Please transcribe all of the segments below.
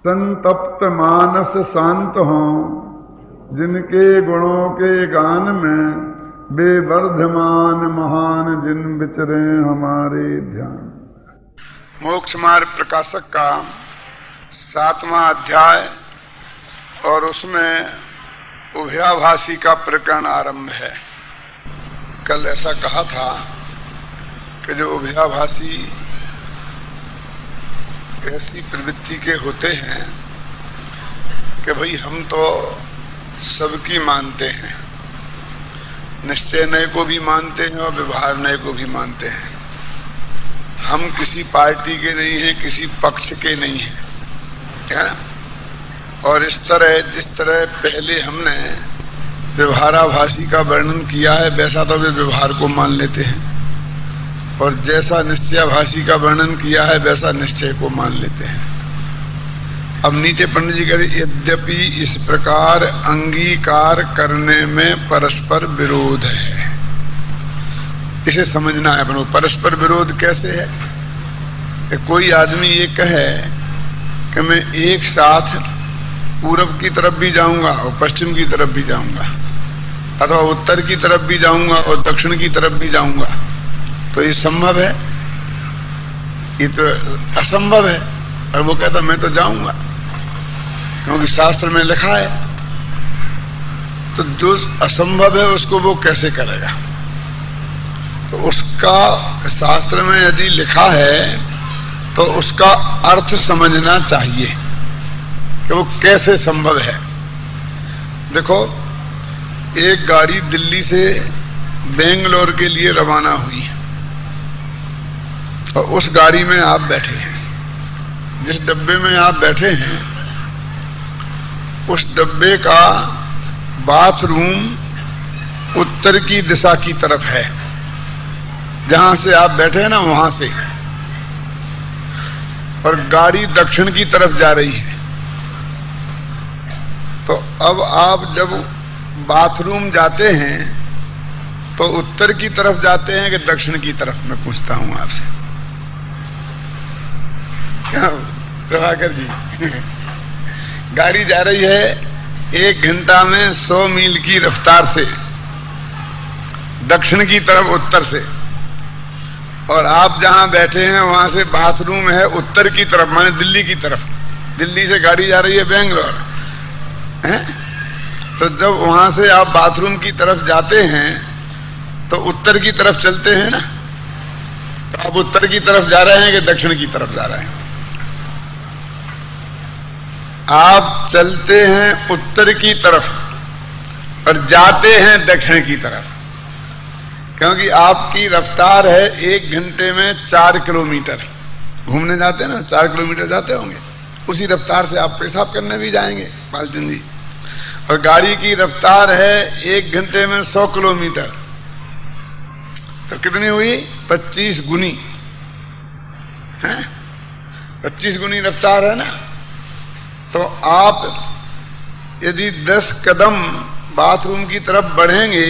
संतप्त मानस शांत हों, जिनके गुणों के गान में बेवर्धमान महान जिन विचरे हमारे ध्यान। मोक्ष मार्ग प्रकाशक का 7वां अध्याय और उसमें उभयाभासी का प्रकरण आरंभ है। कल ऐसा कहा था कि जो उभयाभासी ऐसी प्रवृत्ति के होते हैं कि भाई हम तो सबकी मानते हैं, निश्चय नय को भी मानते हैं और व्यवहार नय को भी मानते हैं। हम किसी पार्टी के नहीं हैं, किसी पक्ष के नहीं हैं, है ना। और इस तरह जिस तरह पहले हमने व्यवहाराभासी का वर्णन किया है वैसा तो वे व्यवहार को मान लेते हैं, और जैसा निश्चयाभासी का वर्णन किया है वैसा निश्चय को मान लेते हैं। अब नीचे पंडित जी कहते यद्यपि इस प्रकार अंगीकार करने में परस्पर विरोध है। इसे समझना है अपन। परस्पर विरोध कैसे है कि कोई आदमी ये कहे कि मैं एक साथ पूरब की तरफ भी जाऊंगा और पश्चिम की तरफ भी जाऊंगा, अथवा उत्तर की तरफ भी जाऊंगा और दक्षिण की तरफ भी जाऊंगा, तो ये संभव है? ये तो असंभव है। और वो कहता मैं तो जाऊंगा क्योंकि शास्त्र में लिखा है। तो जो असंभव है उसको वो कैसे करेगा? तो उसका शास्त्र में यदि लिखा है तो उसका अर्थ समझना चाहिए कि वो कैसे संभव है। देखो, एक गाड़ी दिल्ली से बेंगलोर के लिए रवाना हुई है और उस गाड़ी में आप बैठे हैं। जिस डब्बे में आप बैठे हैं उस डब्बे का बाथरूम उत्तर की दिशा की तरफ है, जहां से आप बैठे हैं ना वहां से, और गाड़ी दक्षिण की तरफ जा रही है। तो अब आप जब बाथरूम जाते हैं तो उत्तर की तरफ जाते हैं कि दक्षिण की तरफ? मैं पूछता हूं आपसे, क्या प्रभाकर जी? गाड़ी जा रही है 1 घंटा में 100 मील की रफ्तार से दक्षिण की तरफ उत्तर से, और आप जहां बैठे हैं वहां से बाथरूम है उत्तर की तरफ, माने दिल्ली की तरफ। दिल्ली से गाड़ी जा रही है बेंगलोर, है? तो जब वहां से आप बाथरूम की तरफ जाते हैं तो उत्तर की तरफ चलते हैं ना। तो आप उत्तर की तरफ जा रहे हैं कि दक्षिण की तरफ जा रहे हैं? आप चलते हैं उत्तर की तरफ और जाते हैं दक्षिण की तरफ, क्योंकि आपकी रफ्तार है 1 घंटे में 4 किलोमीटर। घूमने जाते हैं ना, 4 किलोमीटर जाते होंगे, उसी रफ्तार से आप पेशाब करने भी जाएंगे बालचंद जी। और गाड़ी की रफ्तार है 1 घंटे में 100 किलोमीटर, तो कितनी हुई? 25 गुनी है, 25 गुनी रफ्तार है ना। तो आप यदि 10 कदम बाथरूम की तरफ बढ़ेंगे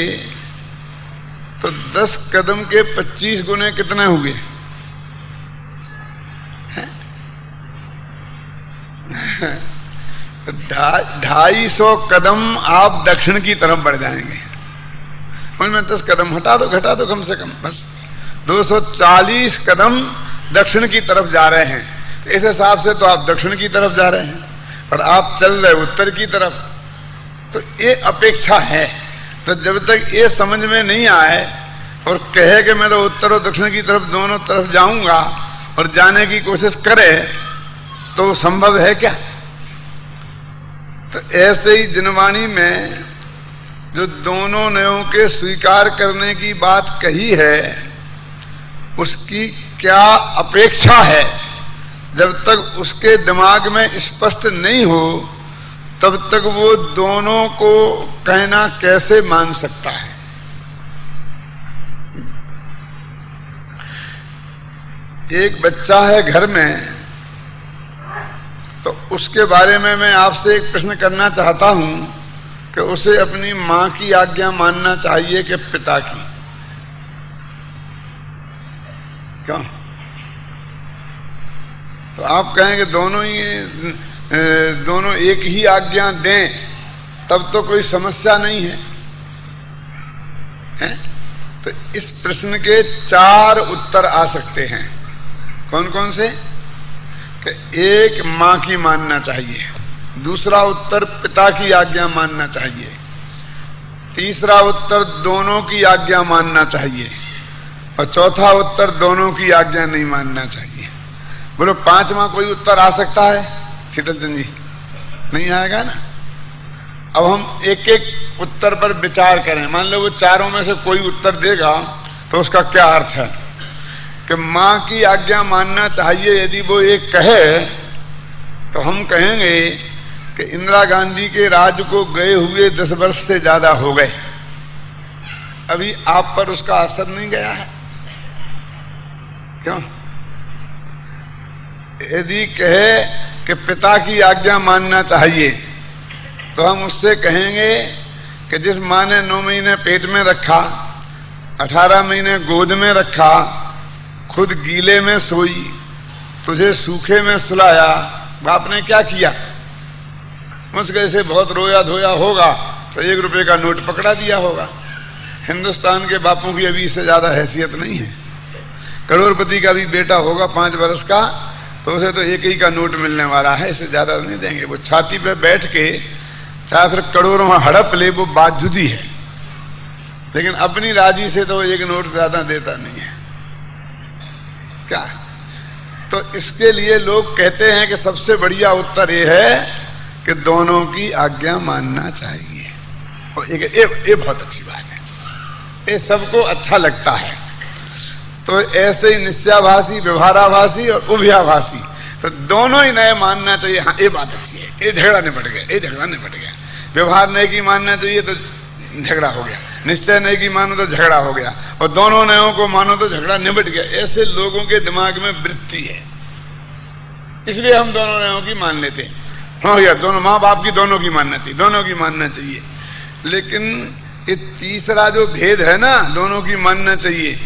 तो 10 कदम के 25 गुने कितने हुए? 250 कदम आप दक्षिण की तरफ बढ़ जाएंगे। उनमें 10 कदम घटा दो कम से कम, बस 240 कदम दक्षिण की तरफ जा रहे हैं। इस हिसाब से तो आप दक्षिण की तरफ जा रहे हैं और आप चल रहे उत्तर की तरफ। तो ये अपेक्षा है। तो जब तक ये समझ में नहीं आए और कहे कि मैं तो उत्तर और दक्षिण की तरफ दोनों तरफ जाऊंगा और जाने की कोशिश करे, तो वो संभव है क्या? तो ऐसे ही जिनवाणी में जो दोनों नयों के स्वीकार करने की बात कही है, उसकी क्या अपेक्षा है? जब तक उसके दिमाग में स्पष्ट नहीं हो तब तक वो दोनों को कहना कैसे मान सकता है? एक बच्चा है घर में, तो उसके बारे में मैं आपसे एक प्रश्न करना चाहता हूं कि उसे अपनी मां की आज्ञा मानना चाहिए कि पिता की? क्यों? तो आप कहेंगे दोनों एक ही आज्ञा दें, तब तो कोई समस्या नहीं है, हैं? तो इस प्रश्न के 4 उत्तर आ सकते हैं। कौन कौन से? कि एक, मां की मानना चाहिए। दूसरा उत्तर, पिता की आज्ञा मानना चाहिए। तीसरा उत्तर, दोनों की आज्ञा मानना चाहिए। और चौथा उत्तर, दोनों की आज्ञा नहीं मानना चाहिए। बोलो 5वां कोई उत्तर आ सकता है शीतलचंद जी? नहीं आएगा ना। अब हम एक एक उत्तर पर विचार करें। मान लो वो चारों में से कोई उत्तर देगा तो उसका क्या अर्थ है कि मां की आज्ञा मानना चाहिए। यदि वो एक कहे तो हम कहेंगे कि इंदिरा गांधी के राज को गए हुए 10 वर्ष से ज्यादा हो गए, अभी आप पर उसका असर नहीं गया है। क्यों? यदि कहे कि पिता की आज्ञा मानना चाहिए तो हम उससे कहेंगे कि जिस मां ने 9 महीने पेट में रखा, 18 महीने गोद में रखा, खुद गीले में सोई, तुझे सूखे में सुलाया, बाप ने क्या किया? मुझको ऐसे बहुत रोया धोया होगा तो 1 रुपए का नोट पकड़ा दिया होगा। हिंदुस्तान के बापों की अभी इससे ज्यादा हैसियत नहीं है। करोड़पति का भी बेटा होगा 5 वर्ष का तो उसे तो 1 ही का नोट मिलने वाला है, इससे ज्यादा नहीं देंगे। वो छाती पे बैठ के चाहे फिर करोड़ों हड़प ले, वो बात जुदी है, लेकिन अपनी राजी से तो 1 नोट ज्यादा देता नहीं है। क्या? तो इसके लिए लोग कहते हैं कि सबसे बढ़िया उत्तर यह है कि दोनों की आज्ञा मानना चाहिए। और ये बहुत अच्छी बात है, ये सबको अच्छा लगता है। तो ऐसे ही निश्चयाभासी, व्यवहाराभासी और उभयाभासी, तो दोनों ही नए मानना चाहिए। हाँ, ये बात अच्छी है, ये झगड़ा निपट गया, ये झगड़ा निपट गया। व्यवहार नए की मानना चाहिए तो झगड़ा हो गया, निश्चय नए की मानो तो झगड़ा हो गया, और दोनों नयों को मानो तो झगड़ा निपट गया। ऐसे लोगों के दिमाग में वृत्ति है, इसलिए हम दोनों नयों की मान लेते हैं। हाँ यार, दोनों माँ बाप की दोनों की मानना चाहिए, दोनों की मानना चाहिए। लेकिन ये तीसरा जो भेद है ना, दोनों की मानना चाहिए,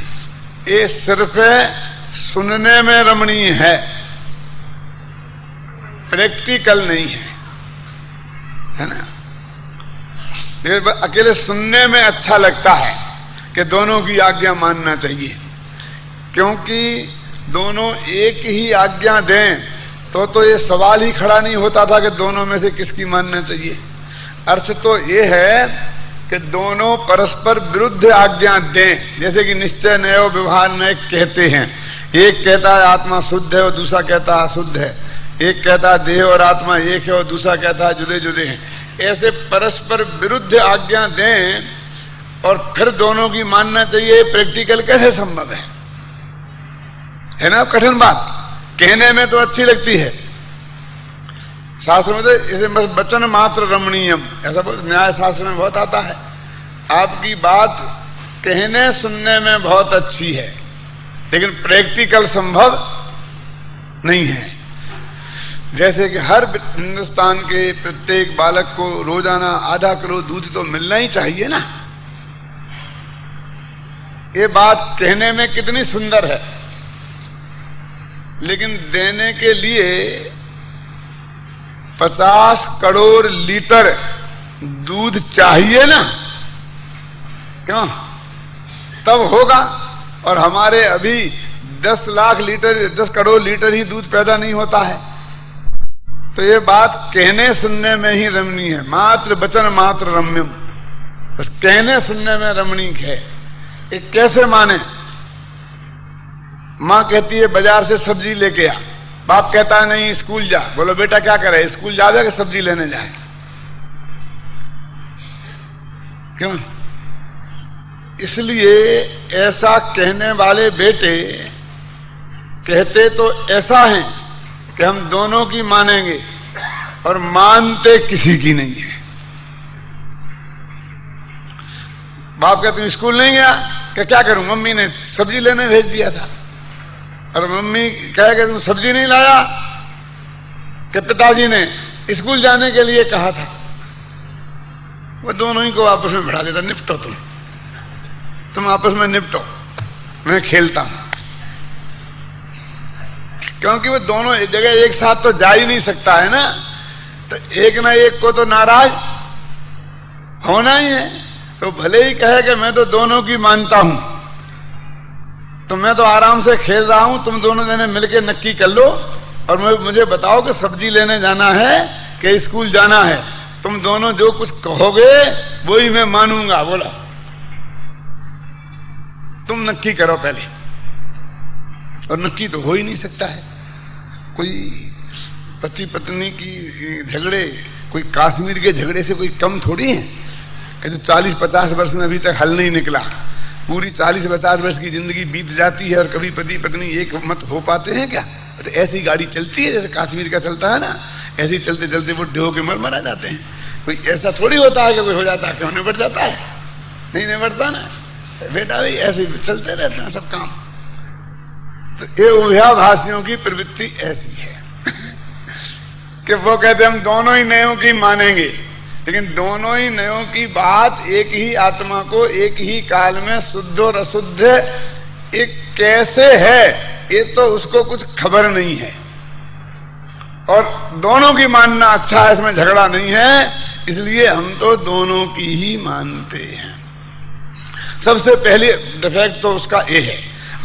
ये सिर्फ सुनने में रमणीय है, प्रैक्टिकल नहीं है ना। अकेले सुनने में अच्छा लगता है कि दोनों की आज्ञा मानना चाहिए, क्योंकि दोनों एक ही आज्ञा दें तो ये सवाल ही खड़ा नहीं होता था कि दोनों में से किसकी मानना चाहिए। अर्थ तो ये है कि दोनों परस्पर विरुद्ध आज्ञा दें, जैसे कि निश्चय नय और व्यवहार नय कहते हैं। एक कहता है आत्मा शुद्ध है और दूसरा कहता है अशुद्ध है, एक कहता है देह और आत्मा एक है और दूसरा कहता है जुदे जुदे हैं। ऐसे परस्पर विरुद्ध आज्ञा दें और फिर दोनों की मानना चाहिए, प्रैक्टिकल कैसे संभव है ना। कठिन बात कहने में तो अच्छी लगती है, शास्त्र में तो इसे बस वचन मात्र रमणीयम, ऐसा बहुत न्याय शास्त्र में बहुत आता है। आपकी बात कहने सुनने में बहुत अच्छी है, लेकिन प्रैक्टिकल संभव नहीं है। जैसे कि हर हिंदुस्तान के प्रत्येक बालक को रोजाना आधा किलो दूध तो मिलना ही चाहिए ना। ये बात कहने में कितनी सुंदर है, लेकिन देने के लिए 50 करोड़ लीटर दूध चाहिए ना, क्यों? तब होगा। और हमारे अभी 10 लाख लीटर, 10 करोड़ लीटर ही दूध पैदा नहीं होता है। तो ये बात कहने सुनने में ही रमणीय है, मात्र वचन मात्र रम्यम, बस कहने सुनने में रमणीक है। ये कैसे माने? मां कहती है बाजार से सब्जी लेके आ, बाप कहता है नहीं स्कूल जा। बोलो बेटा क्या करे, स्कूल जावे कि सब्जी लेने जाए? क्यों? इसलिए ऐसा कहने वाले बेटे कहते तो ऐसा है कि हम दोनों की मानेंगे और मानते किसी की नहीं है। बाप कहते स्कूल नहीं गया, क्या करूं, मम्मी ने सब्जी लेने भेज दिया था। और मम्मी कहे कि तुम सब्जी नहीं लाया, कि पिताजी ने स्कूल जाने के लिए कहा था। वो दोनों ही को आपस में बढ़ा देता, निपटो तुम आपस में निपटो, मैं खेलता हूं। क्योंकि वो दोनों एक जगह एक साथ तो जा ही नहीं सकता है ना, तो एक ना एक को तो नाराज होना ही है। तो भले ही कहे कि मैं तो दोनों की मानता हूं, तो मैं तो आराम से खेल रहा हूं, तुम दोनों जने मिलके नक्की कर लो और मुझे बताओ कि सब्जी लेने जाना है कि स्कूल जाना है। तुम दोनों जो कुछ कहोगे वही मैं मानूंगा। बोला तुम नक्की करो पहले, और नक्की तो हो ही नहीं सकता है। कोई पति पत्नी की झगड़े कोई कश्मीर के झगड़े से कोई कम थोड़ी है कि जो 40-50 वर्ष में अभी तक हल नहीं निकला। पूरी 40-50 वर्ष की जिंदगी बीत जाती है और कभी पति पत्नी एक मत हो पाते हैं क्या? तो ऐसी गाड़ी चलती है जैसे कश्मीर का चलता है ना, ऐसे ही चलते चलते वो ढो के मर जाते हैं। कोई ऐसा थोड़ी होता है कि कोई हो जाता है, क्यों निबट जाता है? नहीं निबटता ना बेटा, भाई ऐसे चलते रहते हैं सब काम। तो ये उभयाभासियों की प्रवृत्ति ऐसी है कि वो कहते हम दोनों ही नयों की मानेंगे, लेकिन दोनों ही नयों की बात एक ही आत्मा को एक ही काल में शुद्ध और अशुद्ध एक कैसे है ये तो उसको कुछ खबर नहीं है। और दोनों की मानना अच्छा है, इसमें झगड़ा नहीं है, इसलिए हम तो दोनों की ही मानते हैं। सबसे पहले डिफेक्ट तो उसका ये है।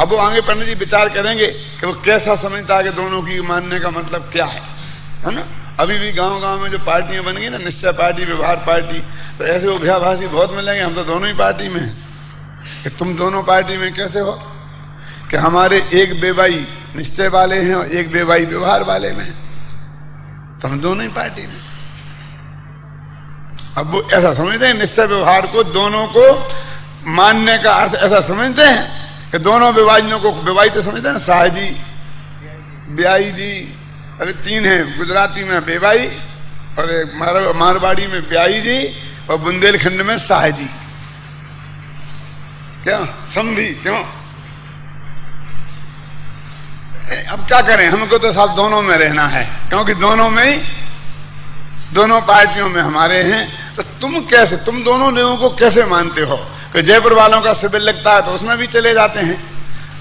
अब वो आगे पंडित जी विचार करेंगे कि वो कैसा समझता है कि दोनों की मानने का मतलब क्या है ना। अभी भी गांव गांव में जो पार्टियां बन गई ना, निश्चय पार्टी, व्यवहार पार्टी, तो ऐसे उभयाभासी बहुत मिलेंगे। हम तो दोनों ही पार्टी में हैं। कि तुम दोनों पार्टी में कैसे हो कि हमारे एक बेबाई निश्चय वाले हैं और एक बेबाई व्यवहार वाले में, तो हम दोनों ही पार्टी में। अब वो ऐसा समझते हैं निश्चय व्यवहार को दोनों को मानने का अर्थ ऐसा समझते हैं कि दोनों विवाहियों को, विवाही तो समझते हैं साहजी ब्याई जी, अरे 3 हैं गुजराती में बेबाई और एक मारवाड़ी में ब्याई जी और बुंदेलखंड में साहजी। क्या समझी? क्यों? अब क्या करें, हमको तो साहब दोनों में रहना है, क्योंकि दोनों में ही दोनों पार्टियों में हमारे हैं। तो तुम कैसे, तुम दोनों लोगों को कैसे मानते हो कि जयपुर वालों का शिविर लगता है तो उसमें भी चले जाते हैं,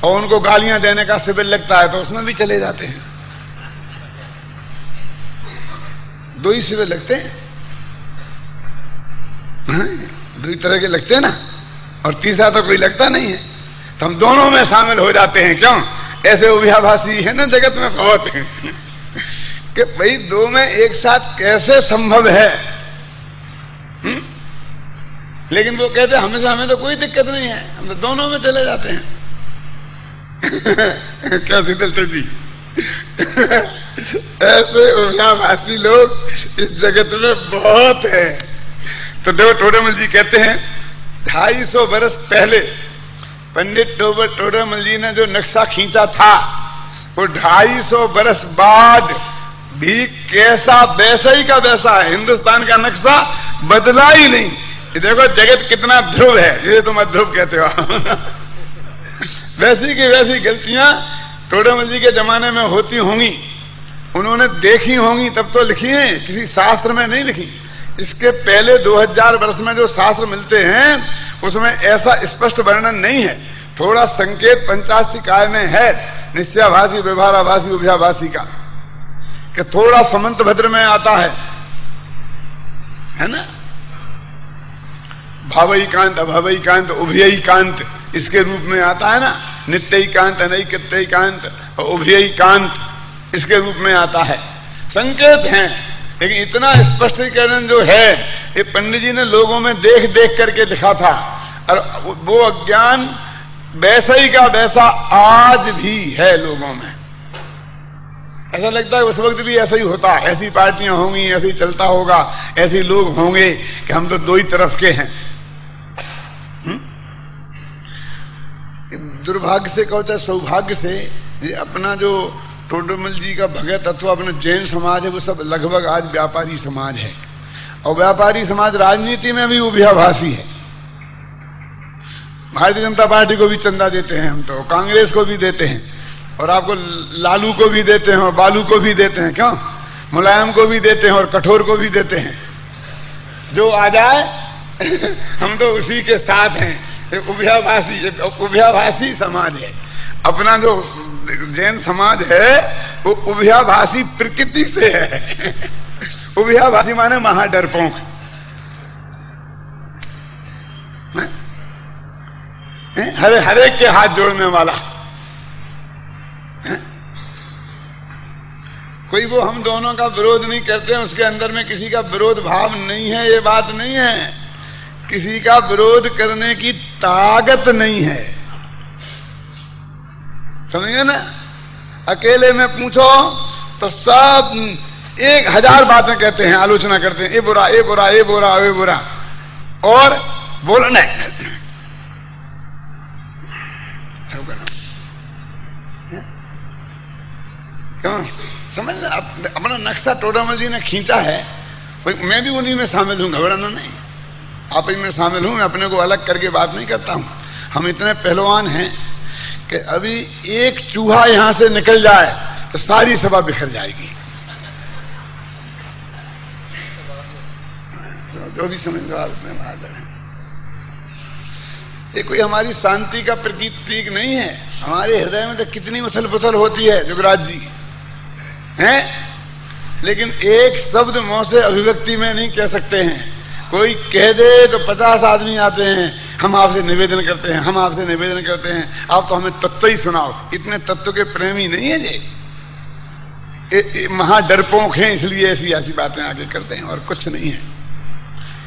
और उनको गालियां देने का शिविर लगता है तो उसमें भी चले जाते हैं। 2 ही शिविर लगते हैं, 2 ही तरह के लगते हैं ना, और तीसरा तो कोई लगता नहीं है। तो हम दोनों में शामिल हो जाते हैं। क्यों? ऐसे उभयाभासी है ना जगत में बहुत कि भाई 2 में एक साथ कैसे संभव है। लेकिन वो कहते हमेशा हमें तो कोई दिक्कत नहीं है, हम तो दोनों में चले जाते हैं। क्या शीतल चंदी ऐसे उभयाभासी लोग इस जगत में बहुत है। तो देखो टोडरमल जी कहते हैं 250 वर्ष पहले पंडित टोडरमल जी ने जो नक्शा खींचा था वो 250 वर्ष बाद भी कैसा वैसा ही का वैसा है। हिंदुस्तान का नक्शा बदला ही नहीं। देखो जगत कितना ध्रुव है, ये तुम अध्रुव कहते हो। वैसी की वैसी गलतियां टोडरमल जी के जमाने में होती होंगी, उन्होंने देखी होंगी, तब तो लिखी है, किसी शास्त्र में नहीं लिखी। इसके पहले 2000 वर्ष में जो शास्त्र मिलते हैं उसमें ऐसा स्पष्ट वर्णन नहीं है। थोड़ा संकेत पंचास्तिकाय में है निश्चयाभासी, व्यवहाराभासी, उभयाभासी का, कि थोड़ा समंतभद्र में आता है ना। भावैकांत, अभावैकांत, उभयैकांत इसके रूप में आता है ना। नित्यैकांत, अनैकत्यैकांत और उभयैकांत इसके रूप में आता है। संकेत हैं, लेकिन इतना स्पष्टीकरण जो है ये पंडित जी ने लोगों में देख देख करके लिखा था, और वो अज्ञान वैसा ही का वैसा आज भी है लोगों में। ऐसा लगता है उस वक्त भी ऐसा ही होता, ऐसी पार्टियां होंगी, ऐसे ही चलता होगा, ऐसे लोग होंगे कि हम तो 2 ही तरफ के हैं। दुर्भाग्य से कहो चाहे सौभाग्य से, ये अपना जो टोडरमल जी का भगत अथवा अपना जैन समाज है वो सब लगभग आज व्यापारी समाज है। और व्यापारी समाज राजनीति में भी उभयाभासी है। भारतीय जनता पार्टी को भी चंदा देते हैं हम तो, कांग्रेस को भी देते हैं, और आपको लालू को भी देते हैं और बालू को भी देते हैं। क्यों? मुलायम को भी देते हैं और कठोर को भी देते हैं। जो आ जाए हम तो उसी के साथ हैं। उभयाभासी समाज है। अपना जो जैन समाज है वो उभयाभाषी प्रकृति से है। उभयाभाषी माने महाडरपोक, हर एक के हाथ जोड़ने वाला। कोई वो हम दोनों का विरोध नहीं करते हैं, उसके अंदर में किसी का विरोध भाव नहीं है, ये बात नहीं है। किसी का विरोध करने की ताकत नहीं है, समझे ना। अकेले में पूछो तो सब 1000 बातें कहते हैं, आलोचना करते हैं, ये बुरा, ये बुरा, ये बुरा, ये बुरा, और बोलना क्यों समझ। अपना नक्शा टोडामल जी ने खींचा है, मैं भी उन्हीं में शामिल हूं, घबराना नहीं। आप ही में शामिल हूं, मैं अपने को अलग करके बात नहीं करता हूं। हम इतने पहलवान हैं कि अभी एक चूहा यहां से निकल जाए तो सारी सभा बिखर जाएगी। जो भी समझ लो आप में बात है, ये कोई हमारी शांति का प्रतीक नहीं है। हमारे हृदय में तो कितनी उथल पुथल होती है जुगराज जी हैं, लेकिन एक शब्द मुंह से अभिव्यक्ति में नहीं कह सकते हैं। कोई कह दे तो 50 आदमी आते हैं, हम आपसे निवेदन करते हैं, हम आपसे निवेदन करते हैं, आप तो हमें तत्व ही सुनाओ। इतने तत्व के प्रेमी नहीं है जी, महाडरपोक हैं, इसलिए ऐसी बातें आगे करते हैं, और कुछ नहीं है।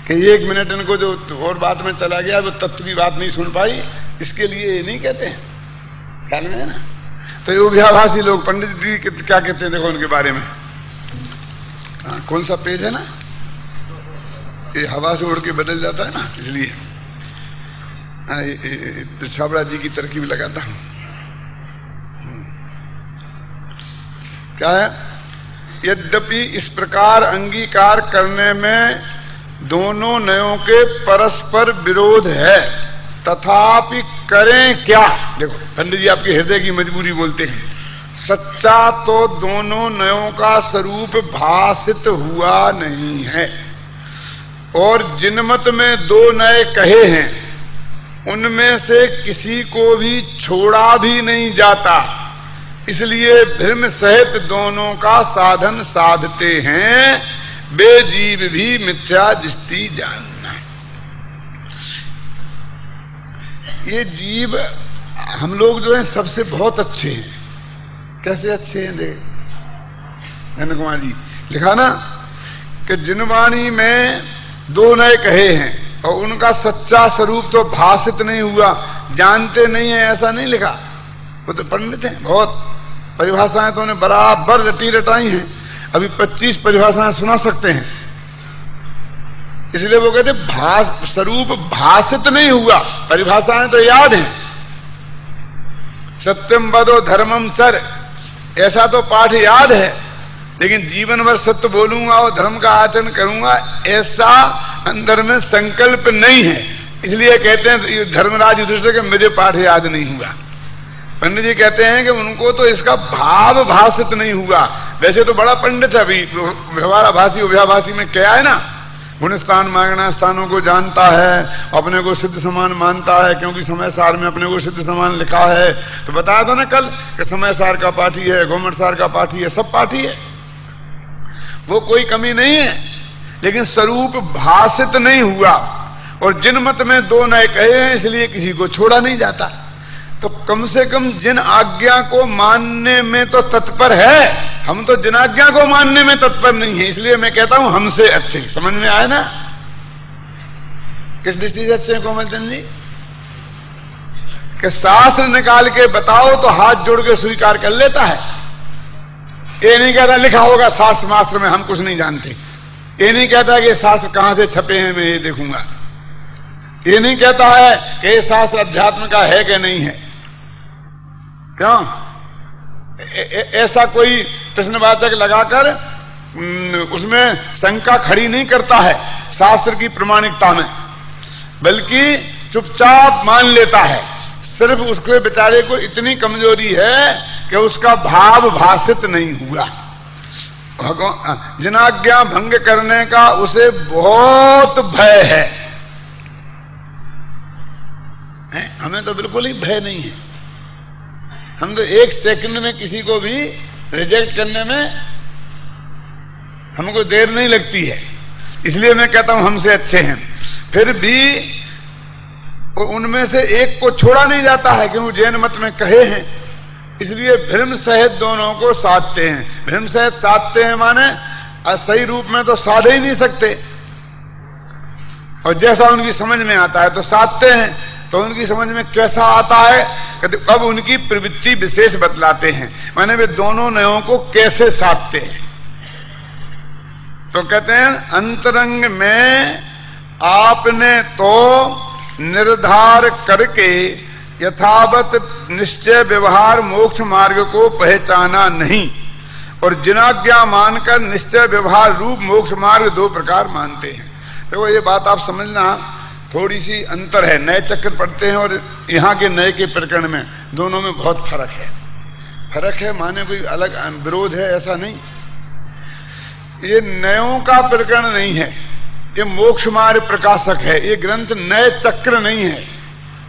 कि 1 मिनट इनको जो और बात में चला गया, वो तत्व की बात नहीं सुन पाई, इसके लिए ये नहीं कहते हैं, ख्याल में है ना। तो ये उभयाभाषी लोग, पंडित जी क्या कहते हैं देखो उनके बारे में। कौन सा पेज है ना, ये हवा से उड़ के बदल जाता है ना, इसलिए छाबड़ा जी की तरकीब लगाता हूं। क्या है, यद्यपि इस प्रकार अंगीकार करने में दोनों नयों के परस्पर विरोध है, तथापि करें क्या। देखो पंडित जी आपके हृदय की मजबूरी बोलते हैं। सच्चा तो दोनों नयों का स्वरूप भासित हुआ नहीं है, और जिन मत में 2 नए कहे हैं उनमें से किसी को भी छोड़ा भी नहीं जाता, इसलिए भ्रम सहित दोनों का साधन साधते हैं, वे जीव भी मिथ्या दृष्टि जानना। ये जीव हम लोग जो हैं सबसे बहुत अच्छे हैं। कैसे अच्छे हैं देख नंद कुमार जी लिखा ना कि जिनवाणी में 2 नए कहे हैं और उनका सच्चा स्वरूप तो भासित नहीं हुआ, जानते नहीं है, ऐसा नहीं लिखा। वो तो पंडित हैं, बहुत परिभाषाएं तो उन्हें बराबर रटी रटाई हैं। अभी 25 परिभाषाएं सुना सकते हैं। इसलिए वो कहते स्वरूप भासित नहीं हुआ, परिभाषाएं तो याद हैं। सत्यम वदो धर्मम चर, ऐसा तो पाठ याद है, लेकिन जीवन भर सत्य बोलूंगा और धर्म का आचरण करूंगा ऐसा अंदर में संकल्प नहीं है। इसलिए कहते हैं धर्मराज युधिष्ठिर के मुझे पाठ याद नहीं हुआ। पंडित जी कहते हैं कि उनको तो इसका भाव भाषित नहीं हुआ। वैसे तो बड़ा पंडित है, अभी व्यवहाराभाषी उभयाभाषी में क्या है ना, गुणस्थान मांगना स्थानों को जानता है, अपने को सिद्ध समान मानता है, क्योंकि समय सार में अपने को सिद्ध समान लिखा है। तो बताया था ना कल कि समय सार का पाठी है, घूमट सार का पाठी है, सब पाठी है, वो कोई कमी नहीं है, लेकिन स्वरूप भाषित नहीं हुआ। और जिन मत में 2 नए कहे हैं इसलिए किसी को छोड़ा नहीं जाता। तो कम से कम जिन आज्ञा को मानने में तो तत्पर है, हम तो जिन आज्ञा को मानने में तत्पर नहीं है। इसलिए मैं कहता हूं हमसे अच्छे। समझ में आया ना, किस दृष्टि से अच्छे हैं कोमलचंद जी? कि शास्त्र निकाल के बताओ तो हाथ जोड़ के स्वीकार कर लेता है। ये नहीं कहता लिखा होगा शास्त्र मास्त्र में हम कुछ नहीं जानते। ये नहीं कहता कि शास्त्र कहां से छपे हैं मैं ये देखूंगा। ये नहीं कहता है कि ये शास्त्र अध्यात्म का है कि नहीं है। क्यों ऐसा कोई प्रश्नवाचक लगाकर उसमें शंका खड़ी नहीं करता है शास्त्र की प्रमाणिकता में, बल्कि चुपचाप मान लेता है। सिर्फ उसके बेचारे को इतनी कमजोरी है कि उसका भाव भाषित नहीं हुआ। जिनाज्ञा भंग करने का उसे बहुत भय है। हमें तो बिल्कुल ही भय नहीं है। हम तो एक सेकंड में किसी को भी रिजेक्ट करने में हमको देर नहीं लगती है। इसलिए मैं कहता हूं हमसे अच्छे हैं, फिर भी उनमें से एक को छोड़ा नहीं जाता है, क्योंकि जैन मत में कहे हैं, इसलिए भ्रम सहित दोनों को साधते हैं। भ्रम सहित साधते हैं माने सही रूप में तो साध ही नहीं सकते, और जैसा उनकी समझ में आता है तो साधते हैं। तो उनकी समझ में कैसा आता है, कहते अब उनकी प्रवृत्ति विशेष बतलाते हैं, माने वे दोनों नयों को कैसे साधते हैं। तो कहते हैं अंतरंग में आपने तो निर्धार करके यथावत निश्चय व्यवहार मोक्ष मार्ग को पहचाना नहीं, और जिनाज्ञा मानकर निश्चय व्यवहार रूप मोक्ष मार्ग दो प्रकार मानते हैं। देखो ये बात आप समझना, थोड़ी सी अंतर है। नए चक्र पढ़ते हैं और यहाँ के नए के प्रकरण में, दोनों में बहुत फर्क है। फर्क है माने कोई अलग विरोध है ऐसा नहीं। ये नयों का प्रकरण नहीं है, ये मोक्ष मार्ग प्रकाशक है। ये ग्रंथ नए चक्र नहीं है,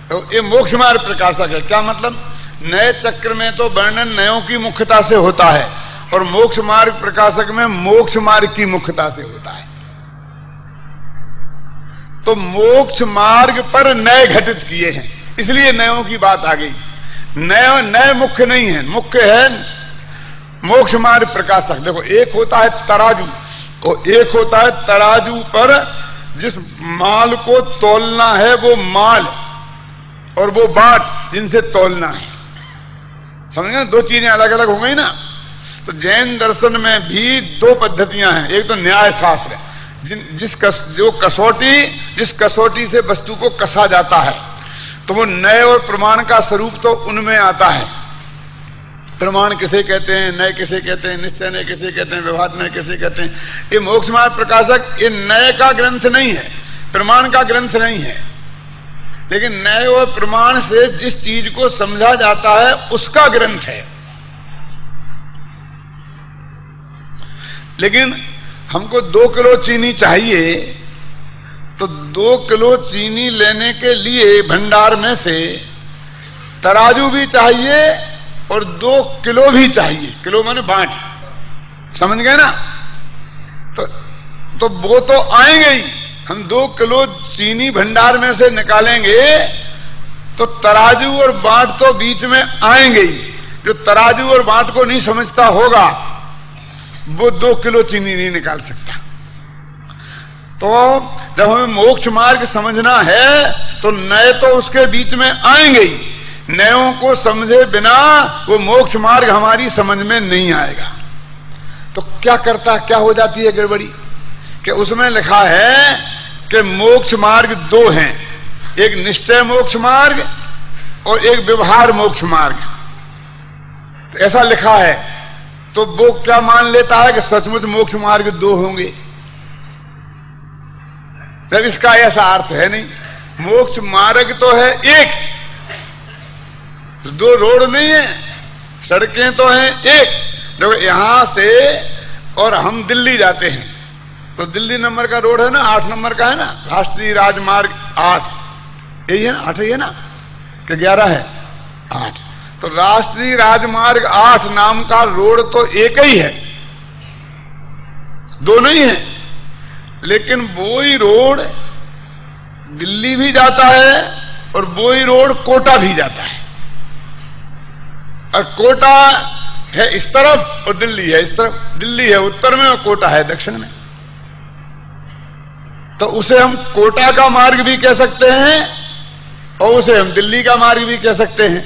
तो ये मोक्ष मार्ग प्रकाशक है। क्या मतलब, नए चक्र में तो वर्णन नयों की मुख्यता से होता है, और मोक्ष मार्ग प्रकाशक में मोक्ष मार्ग की मुख्यता से होता है। तो मोक्ष मार्ग पर नए घटित किए हैं, इसलिए नयों की बात आ गई। नए मुख्य नहीं है, मुख्य है मोक्ष मार्ग प्रकाशक। देखो एक होता है तराजू, और एक होता है तराजू पर जिस माल को तोलना है वो माल, और वो बाट जिनसे तोलना है। समझ गए, दो चीजें अलग अलग हो गई ना। तो जैन दर्शन में भी दो पद्धतियां हैं। एक तो न्याय शास्त्र, जिस कसौटी से वस्तु को कसा जाता है, तो वो नए और प्रमाण का स्वरूप तो उनमें आता है। प्रमाण किसे कहते हैं, नए किसे कहते हैं, निश्चय नए किसे कहते हैं, व्यवहार नए किसे कहते हैं। ये मोक्ष मार्ग प्रकाशक ये नए का ग्रंथ नहीं है, प्रमाण का ग्रंथ नहीं है, लेकिन नए और प्रमाण से जिस चीज को समझा जाता है उसका ग्रंथ है। लेकिन हमको 2 किलो चीनी चाहिए, तो 2 किलो चीनी लेने के लिए भंडार में से तराजू भी चाहिए और 2 किलो भी चाहिए। किलो माने बाट, समझ गए ना। तो वो तो आएंगे ही। हम 2 किलो चीनी भंडार में से निकालेंगे तो तराजू और बाट तो बीच में आएंगे ही। जो तराजू और बाट को नहीं समझता होगा वो 2 किलो चीनी नहीं निकाल सकता। तो जब हमें मोक्ष मार्ग समझना है तो नए तो उसके बीच में आएंगे ही। नयों को समझे बिना वो मोक्ष मार्ग हमारी समझ में नहीं आएगा। तो क्या करता, क्या हो जाती है गड़बड़ी, कि उसमें लिखा है कि मोक्ष मार्ग 2 हैं, एक निश्चय मोक्ष मार्ग और एक व्यवहार मोक्ष मार्ग। तो ऐसा लिखा है, तो वो क्या मान लेता है कि सचमुच मोक्ष मार्ग 2 होंगे, जब इसका ऐसा अर्थ है नहीं। मोक्ष मार्ग तो है एक, 2 रोड नहीं है, सड़कें तो हैं एक। देखो यहां से और हम दिल्ली जाते हैं तो दिल्ली नंबर का रोड है ना, 8 नंबर का है ना, राष्ट्रीय राजमार्ग 8, यही है ना, 8 ही है ना कि 11 है, 8। तो राष्ट्रीय राजमार्ग 8 नाम का रोड तो एक ही है, 2 नहीं है। लेकिन वो ही रोड दिल्ली भी जाता है और वो ही रोड कोटा भी जाता है। और कोटा है इस तरफ और दिल्ली है इस तरफ। दिल्ली है उत्तर में और कोटा है दक्षिण में। तो उसे हम कोटा का मार्ग भी कह सकते हैं और उसे हम दिल्ली का मार्ग भी कह सकते हैं।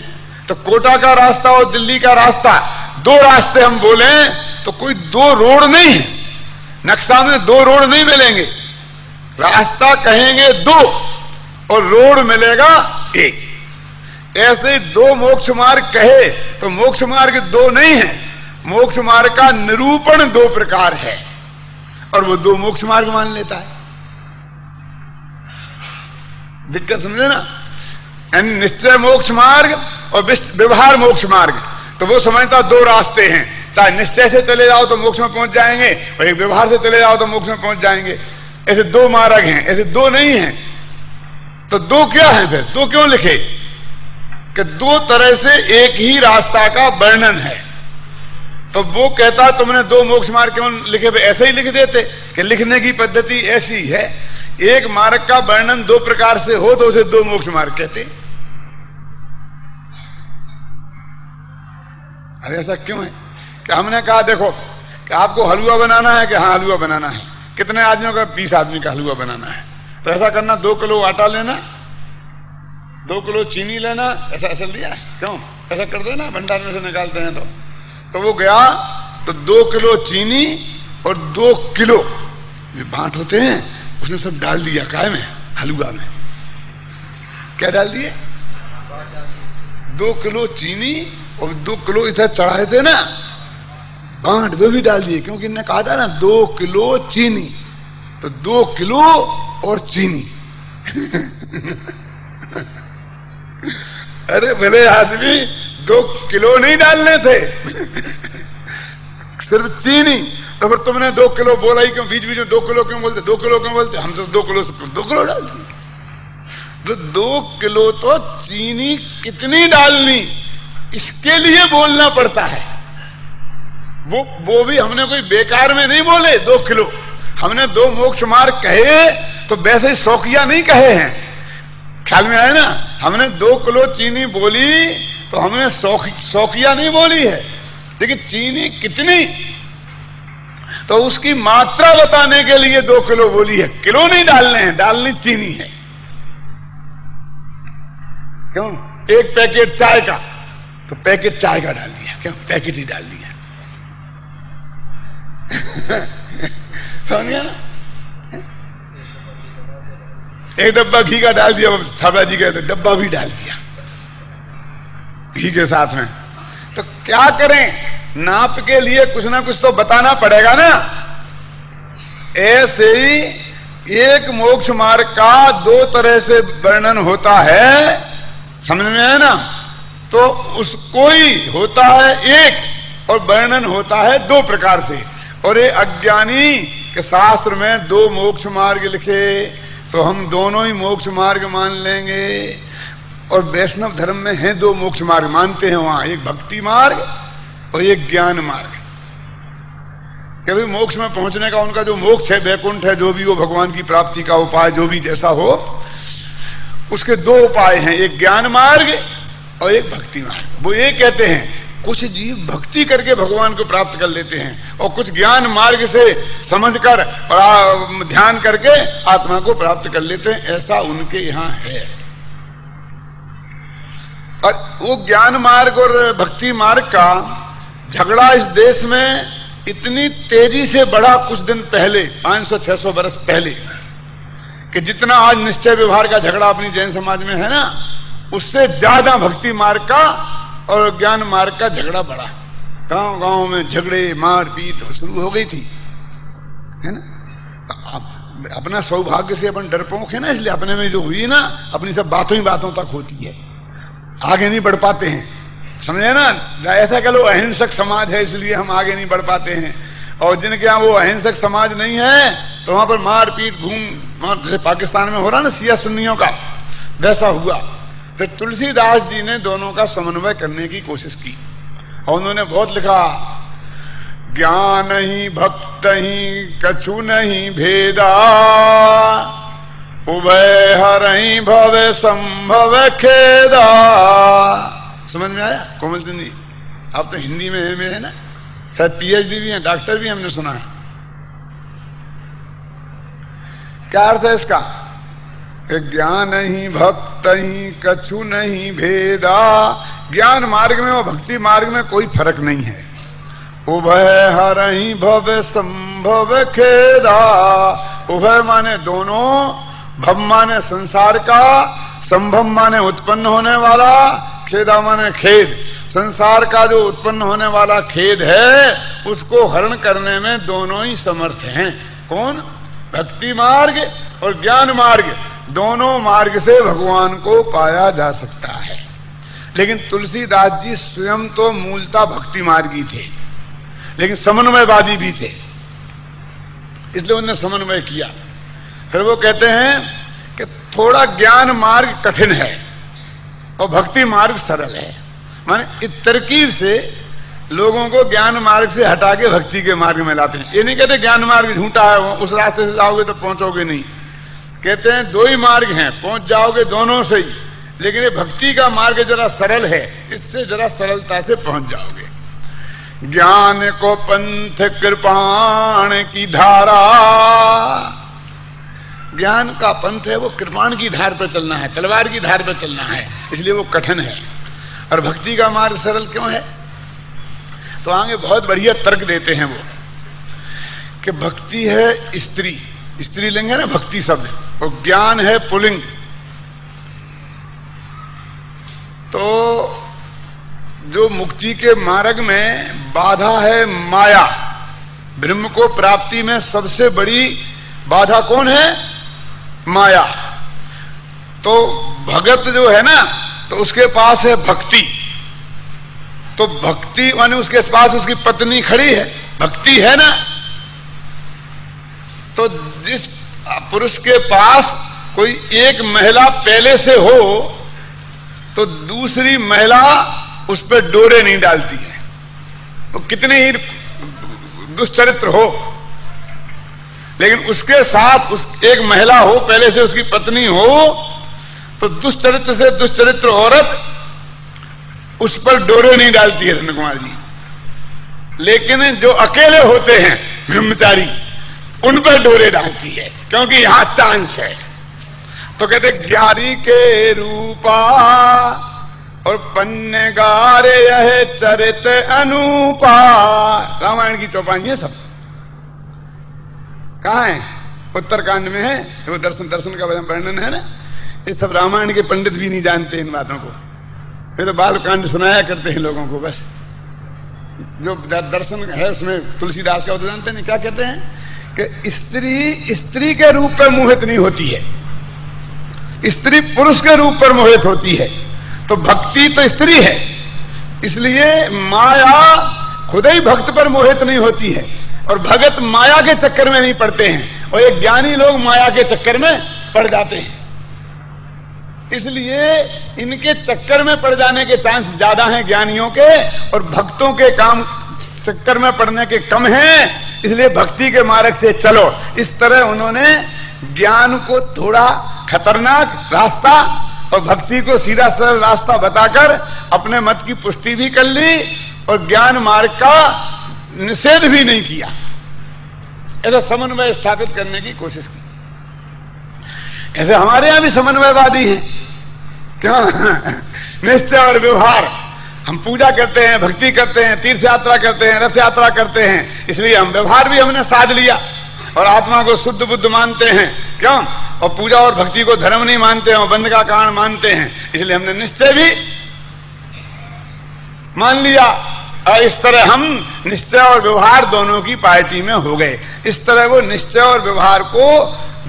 तो कोटा का रास्ता और दिल्ली का रास्ता, 2 रास्ते हम बोले तो कोई 2 रोड नहीं है। नक्शा में 2 रोड नहीं मिलेंगे, रास्ता कहेंगे 2 और रोड मिलेगा 1। ऐसे 2 मोक्ष मार्ग कहे तो मोक्ष मार्ग 2 नहीं है, मोक्ष मार्ग का निरूपण 2 प्रकार है और वो 2 मोक्ष मार्ग मान लेता है। दिक्कत समझे ना। निश्चय मोक्ष मार्ग और व्यवहार मोक्ष मार्ग, तो वो समझता 2 रास्ते हैं, चाहे निश्चय से चले जाओ तो मोक्ष में पहुंच जाएंगे और एक व्यवहार से चले जाओ तो मोक्ष में पहुंच जाएंगे। ऐसे 2 मार्ग हैं, ऐसे 2 नहीं हैं। तो 2 क्या है फिर, 2 क्यों लिखे? कि दो तरह से एक ही रास्ता का वर्णन है। तो वो कहता तुमने दो मोक्ष मार्ग क्यों लिखे? ऐसे ही लिख देते कि लिखने की पद्धति ऐसी है, एक मार्ग का वर्णन दो प्रकार से हो तो उसे दो मोक्ष मार्ग कहते। अरे ऐसा क्यों है कि हमने कहा देखो कि आपको हलवा बनाना है कि हाँ हलवा बनाना है, कितने आदमियों का? 20 आदमी का हलवा बनाना है। तो ऐसा करना 2 किलो आटा लेना, 2 किलो चीनी लेना, ऐसा ऐसा लिया क्यों? ऐसा कर देना, भंडार में से निकालते हैं तो वो गया तो 2 किलो चीनी और 2 किलो भांट होते हैं उसने सब डाल दिया काय में, हलवा में। क्या डाल दिए? 2 किलो चीनी और 2 किलो इधर चढ़ाए थे ना बांट, वो भी डाल दिए, क्योंकि इन्होंने कहा था ना 2 किलो चीनी, तो 2 किलो और चीनी। अरे भले आदमी 2 किलो नहीं डालने थे, सिर्फ चीनी। तो फिर तुमने 2 किलो बोला ही क्यों? बीच बीच में 2 किलो क्यों बोलते? 2 किलो क्यों बोलते? हम तो 2 किलो से 2 किलो डाल दिए। तो 2 किलो तो चीनी कितनी डालनी इसके लिए बोलना पड़ता है। वो भी हमने कोई बेकार में नहीं बोले 2 किलो, हमने 2 मोक्ष मार्ग कहे तो वैसे ही शौकिया नहीं कहे हैं, ख्याल में आए ना? हमने 2 किलो चीनी बोली तो हमने शौकिया नहीं बोली है, लेकिन चीनी कितनी तो उसकी मात्रा बताने के लिए 2 किलो बोली है, किलो नहीं डालने हैं, डालनी चीनी है। क्यों? एक पैकेट चाय का तो पैकेट चाय का डाल दिया, क्यों? पैकेट ही डाल दिया। समझ गया ना? एक डब्बा घी का डाल दिया, छाबा जी का तो डब्बा भी डाल दिया घी के साथ में। तो क्या करें? नाप के लिए कुछ ना कुछ तो बताना पड़ेगा ना। ऐसे ही एक मोक्ष मार्ग का 2 तरह से वर्णन होता है, समझ में है ना? तो उसको ही होता है एक और वर्णन होता है 2 प्रकार से। और ये अज्ञानी के शास्त्र में 2 मोक्ष मार्ग लिखे तो हम दोनों ही मोक्ष मार्ग मान लेंगे। और वैष्णव धर्म में है 2 मोक्ष मार्ग मानते हैं वहां, एक भक्ति मार्ग और एक ज्ञान मार्ग। कभी मोक्ष में पहुंचने का उनका जो मोक्ष है, वैकुंठ है, जो भी हो, भगवान की प्राप्ति का उपाय जो भी जैसा हो, उसके 2 उपाय हैं, एक ज्ञान मार्ग और एक भक्ति मार्ग। वो ये कहते हैं कुछ जीव भक्ति करके भगवान को प्राप्त कर लेते हैं और कुछ ज्ञान मार्ग से समझकर और ध्यान करके आत्मा को प्राप्त कर लेते हैं, ऐसा उनके यहां है। और वो ज्ञान मार्ग और भक्ति मार्ग का झगड़ा इस देश में इतनी तेजी से बढ़ा कुछ दिन पहले, 500-600 वर्ष पहले, कि जितना आज निश्चय व्यवहार का झगड़ा अपनी जैन समाज में है ना, उससे ज्यादा भक्ति मार्ग का और ज्ञान मार्ग का झगड़ा बढ़ा। गांव गांव में झगड़े मारपीट शुरू हो गई थी, है ना? अपना सौभाग्य से अपन डरपोक है ना, इसलिए अपने में जो हुई ना, अपनी सब बातों ही बातों तक होती है, आगे नहीं बढ़ पाते हैं। समझे ना? ऐसा कह लो अहिंसक समाज है इसलिए हम आगे नहीं बढ़ पाते हैं, और जिनके यहां वो अहिंसक समाज नहीं है तो वहां पर मारपीट जैसे पाकिस्तान में हो रहा ना शिया सुन्नियों का, वैसा हुआ। फिर तुलसीदास जी ने दोनों का समन्वय करने की कोशिश की और उन्होंने बहुत लिखा, ज्ञान ही भक्त ही कछु नहीं भेदा, उभय हरहि भव संभव खेदा। समझ में आया कोमल सिंह जी? आप तो हिंदी में है ना, शायद पीएचडी भी है, डॉक्टर भी हमने सुना है। क्या अर्थ है इसका? ज्ञान ही भक्त ही कछु नहीं भेदा। ज्ञान मार्ग में और भक्ति मार्ग में कोई फर्क नहीं है। उभय हरहि भव संभव खेदा। उभय माने दोनों, भव माने संसार का, संभव माने उत्पन्न होने वाला, खेदा माने खेद। संसार का जो उत्पन्न होने वाला खेद है उसको हरण करने में दोनों ही समर्थ हैं। कौन? भक्ति मार्ग और ज्ञान मार्ग, दोनों मार्ग से भगवान को पाया जा सकता है। लेकिन तुलसीदास जी स्वयं तो मूलतः भक्ति मार्गी थे, लेकिन समन्वयवादी भी थे, इसलिए उन्होंने समन्वय किया। फिर वो कहते हैं कि थोड़ा ज्ञान मार्ग कठिन है, और भक्ति मार्ग सरल है। माने इस तरकीब से लोगों को ज्ञान मार्ग से हटा के भक्ति के मार्ग में लाते हैं। ये नहीं कहते ज्ञान मार्ग झूठा है, उस रास्ते से जाओगे तो पहुंचोगे नहीं। कहते हैं दो ही मार्ग हैं, पहुंच जाओगे दोनों से ही, लेकिन ये भक्ति का मार्ग जरा सरल है, इससे जरा सरलता से पहुंच जाओगे। ज्ञान को पंथ कृपाण की धारा, ज्ञान का पंथ है वो कृपाण की धार पर चलना है, तलवार की धार पर चलना है, इसलिए वो कठिन है। और भक्ति का मार्ग सरल क्यों है? तो आगे बहुत बढ़िया तर्क देते हैं वो कि भक्ति है स्त्री, स्त्रीलिंग है ना भक्ति शब्द, और ज्ञान है पुल्लिंग। तो जो मुक्ति के मार्ग में बाधा है माया, ब्रह्म को प्राप्ति में सबसे बड़ी बाधा कौन है? माया। तो भगत जो है ना, तो उसके पास है भक्ति, तो भक्ति माने उसके पास उसकी पत्नी खड़ी है, भक्ति है ना। तो जिस पुरुष के पास कोई एक महिला पहले से हो तो दूसरी महिला उस पर डोरे नहीं डालती है, तो कितने ही दुष्चरित्र हो, लेकिन उसके साथ उस एक महिला हो, पहले से उसकी पत्नी हो, तो दुष्चरित्र से दुष्चरित्र औरत उस पर डोरे नहीं डालती है धन कुमार जी। लेकिन जो अकेले होते हैं ब्रह्मचारी, उन पर डोरे डालती है, क्योंकि यहां चांस है। तो कहते ग्यारी के रूपा और पन्ने गारे यह चरित अनूपा। रामायण की चौपाई है सब। कहां है? उत्तरकांड में है, वो दर्शन का वर्णन है ना। ये सब रामायण के पंडित भी नहीं जानते इन बातों को, ये तो बालकांड सुनाया करते हैं लोगों को बस। जो दर्शन है उसमें तुलसीदास का वो तो जानते नहीं, क्या कहते हैं कि स्त्री के रूप पर मोहित नहीं होती है, स्त्री पुरुष के रूप पर मोहित होती है। तो भक्ति तो स्त्री है, इसलिए माया खुद ही भक्त पर मोहित नहीं होती है, और भगत माया के चक्कर में नहीं पड़ते हैं, और ये ज्ञानी लोग माया के चक्कर में पड़ जाते हैं। इसलिए इनके चक्कर में पड़ जाने के चांस ज्यादा हैं ज्ञानियों के, और भक्तों के काम चक्कर में पड़ने के कम हैं। इसलिए भक्ति के मार्ग से चलो। इस तरह उन्होंने ज्ञान को थोड़ा खतरनाक रास्ता और भक्ति को सीधा सरल रास्ता बताकर अपने मत की पुष्टि भी कर ली, और ज्ञान मार्ग का निषेध भी नहीं किया। ऐसा समन्वय स्थापित करने की कोशिश की। ऐसे हमारे यहां भी समन्वयवादी हैं, क्यों? निश्चय और व्यवहार। हम पूजा करते हैं, भक्ति करते हैं, तीर्थ यात्रा करते हैं, रथ यात्रा करते हैं, इसलिए हम व्यवहार भी हमने साध लिया, और आत्मा को शुद्ध बुद्ध मानते हैं, क्यों? और पूजा और भक्ति को धर्म नहीं मानते हैं, और बंध का कारण मानते हैं, इसलिए हमने निश्चय भी मान लिया। और इस तरह हम निश्चय और व्यवहार दोनों की पार्टी में हो गए। इस तरह वो निश्चय और व्यवहार को